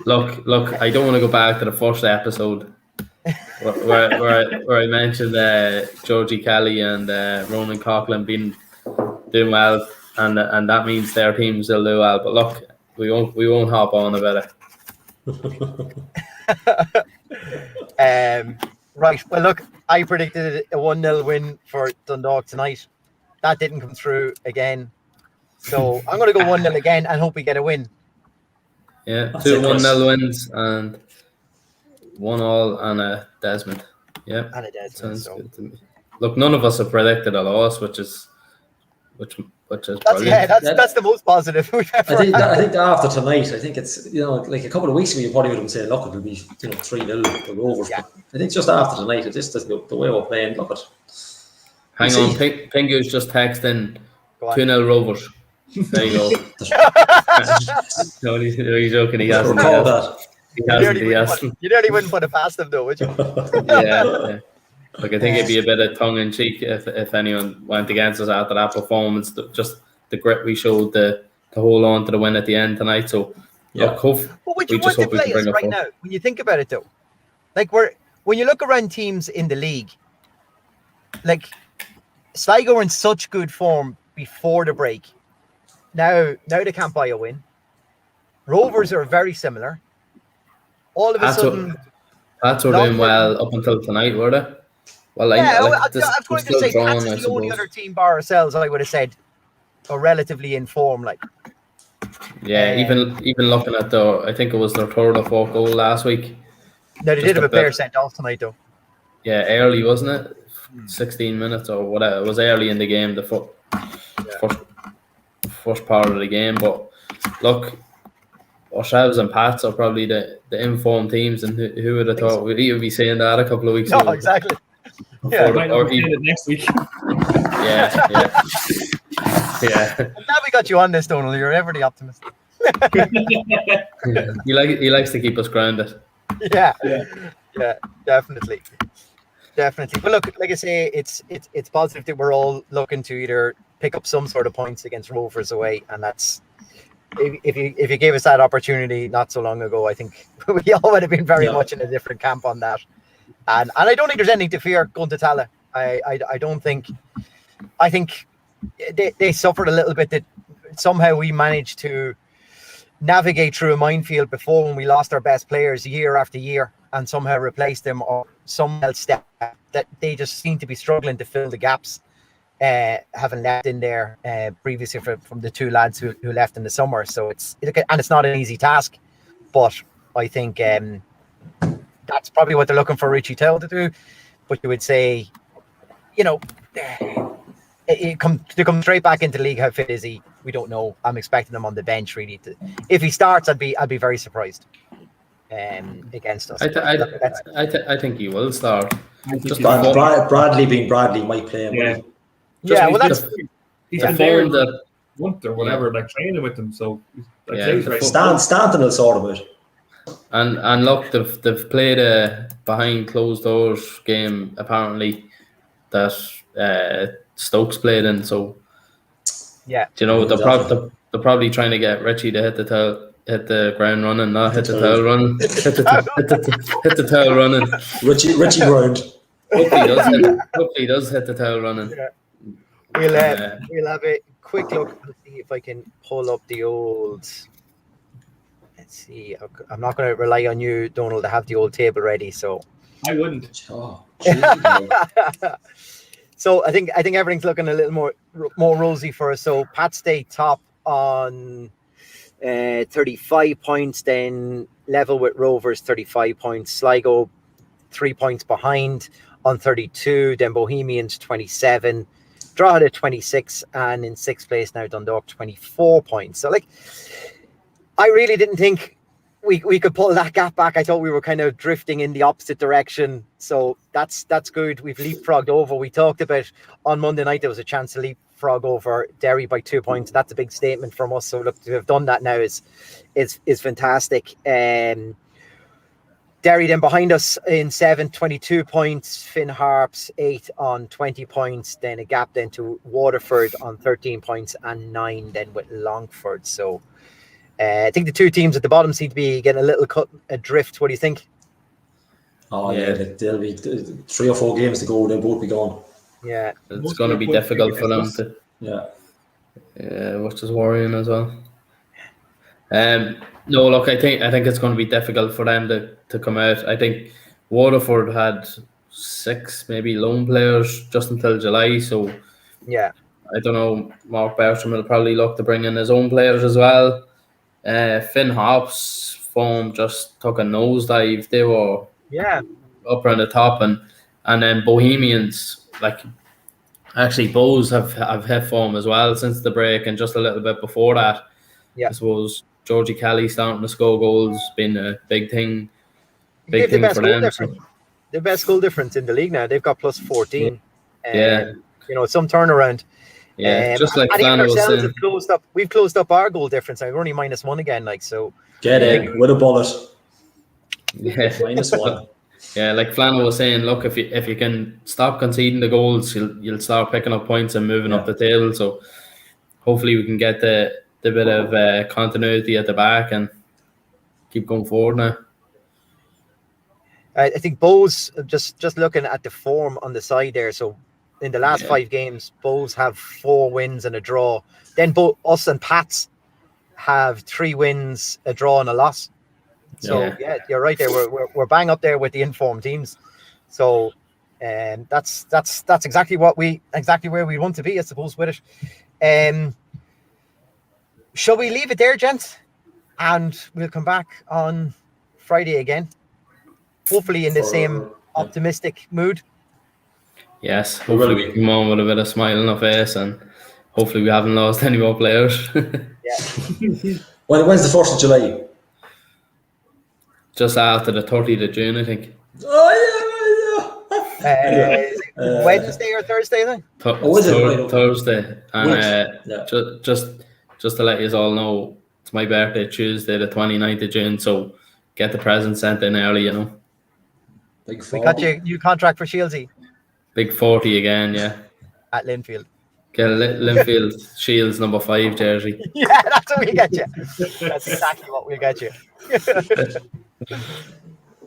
Look, I don't want to go back to the first episode where I mentioned Georgie Kelly and Ronan Coughlin doing well, and that means their teams will do well. But look, we won't hop on about it. Right. Well, look, I predicted a 1-0 win for Dundalk tonight. That didn't come through again. So I'm going to go 1-0 again and hope we get a win. Yeah, 2 1-0 wins and 1-1 and a Desmond. Yeah, and a Desmond. Sounds good to me. Look, none of us have predicted a loss, which is brilliant. That's the most positive we've ever I think that after tonight, I think it's like a couple of weeks ago you probably would have said, look, it'll be 3-0 for Rovers. Yeah. I think just after tonight, it just doesn't the way we're playing. Look at. Hang on, Pingu's just texting 2-0 Rovers. There you go. No, he's joking. He hasn't. He hasn't. You nearly wouldn't put it past him, though, would you? Yeah. Look, I think it'd be a bit of tongue in cheek if anyone went against us after that performance. Just the grit we showed to hold on to the win at the end tonight. So, look, what would you want to play us right now? When you think about it, though, like when you look around teams in the league, like Sligo were in such good form before the break. Now they can't buy a win. Rovers are very similar. All of a sudden, Pats were doing well up until tonight, were they? Well, I was going to say Pats is the only other team bar ourselves. I would have said are relatively in form. Like, yeah, even looking at I think it was their third or fourth goal last week. No, they did have a player sent off tonight, though. early, wasn't it? 16 minutes or whatever. It was early in the game, the first part of the game. But look, ourselves and Pats are probably the informed teams, and who would have thought we'd be saying that a couple of weeks No, ago? exactly. Before Might not be saying it next week. I'm glad we got you on this, Donald. You're ever the optimist. He likes to keep us grounded. Yeah, definitely. But look, like I say, it's positive that we're all looking to either pick up some sort of points against Rovers away, and that's if you gave us that opportunity not so long ago, I think we all would have been very much in a different camp on that. And I don't think there's anything to fear going to Tala. I don't think. I think they suffered a little bit, that somehow we managed to navigate through a minefield before, when we lost our best players year after year and somehow replaced them, or someone else stepped up, that they just seem to be struggling to fill the gaps, having left in there previously from the two lads who left in the summer. So it's not an easy task, but I think that's probably what they're looking for Richie Tell to do. But you would say, to come straight back into the league, how fit is he? We don't know. I'm expecting him on the bench, really. If he starts, I'd be very surprised against us. I think he will start. Just Bradley being Bradley might play him. Yeah, well, that's he's the been there form that month or whatever, like training with them. So Stanton will sort him out. And look, they've played a behind closed doors game apparently that Stokes played in. So they're probably trying to get Richie to hit the ground running, not hit the tail running. hit the tail running. Richie ground. Hopefully he does hit the tail running. Yeah. We'll have a quick look and see if I can pull up the old. Let's see. I'm not going to rely on you, Donald, to have the old table ready. So I wouldn't. So I think everything's looking a little more rosy for us. So Pat stay top on 35 points, then level with Rovers 35 points. Sligo 3 points behind on 32. Then Bohemians 27. Drogheda 26, and in sixth place now Dundalk 24 points. So I really didn't think we could pull that gap back. I thought we were kind of drifting in the opposite direction. So that's good. We've leapfrogged over. We talked about on Monday night there was a chance to leapfrog over Derry by 2 points. That's a big statement from us. So look, to have done that now is fantastic. Derry then behind us in 7th, 22 points. Finn Harps 8 on 20 points. Then a gap then to Waterford on 13 points and 9 then with Longford. So I think the two teams at the bottom seem to be getting a little cut adrift. What do you think? Oh yeah, there'll be 3 or 4 games to go. They'll both be gone. Yeah, it's going to be difficult for them to. Which is worrying as well. No, look, I think it's going to be difficult for them to come out. I think Waterford had 6 maybe loan players just until July, so yeah, I don't know. Mark Bertram will probably look to bring in his own players as well. Finn Hopp's form just took a nosedive. They were up around the top, and then Bohemians, actually Bows have hit form as well since the break, and just a little bit before that. I suppose Georgie Kelly starting to score goals been a big thing. Big thing for them. The best goal difference in the league now. They've got plus 14. Some turnaround. Just like Flanagan was saying, we've closed up our goal difference. We're only -1 again. So get in with a bullet. Yeah, -1. Yeah, like Flanagan was saying, look, if you can stop conceding the goals, you'll start picking up points and moving up the table. So hopefully we can get the bit of continuity at the back and keep going forward now. I think Bows, just looking at the form on the side there. So in the last 5 games, Bows have 4 wins and a draw. Then us and Pats have 3 wins, a draw, and a loss. So you're right there. We're bang up there with the informed teams. So that's exactly where we want to be, I suppose, with it. Shall we leave it there, gents? And we'll come back on Friday again. Hopefully in the same optimistic mood. Yes, hopefully we come on with a bit of smile on our face, and hopefully we haven't lost any more players. Well, when's the 1st of July? Just after the 30th of June, I think. Oh Is it Wednesday or Thursday then? is it? Right, okay. Thursday, and Yeah. just to let you all know, it's my birthday Tuesday, the 29th of June. So get the present sent in early, you know. Big We got your new contract for Shieldsy Big 40 again, yeah. at Linfield. Get a Linfield Shields number 5 jersey. Yeah, that's what we get you. That's exactly what we'll get you.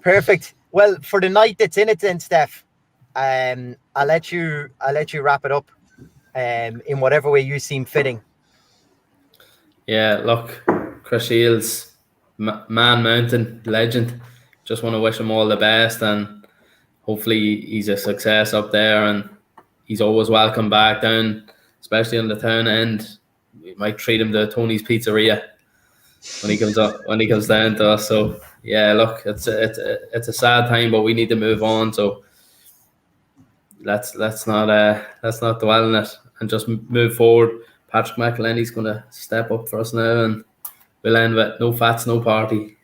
Perfect. Well, for the night that's in it then, Steph, I'll let you wrap it up in whatever way you seem fitting. Yeah, look, Chris Shields, Man Mountain legend. Just want to wish him all the best, and hopefully he's a success up there, and he's always welcome back down, especially on the town end. We might treat him to Tony's Pizzeria when he comes up, when he comes down to us. So yeah, look, it's a sad time, but we need to move on. So let's not dwell on it and just move forward. Patrick McElhenney's going to step up for us now, and we'll end with no fats, no party.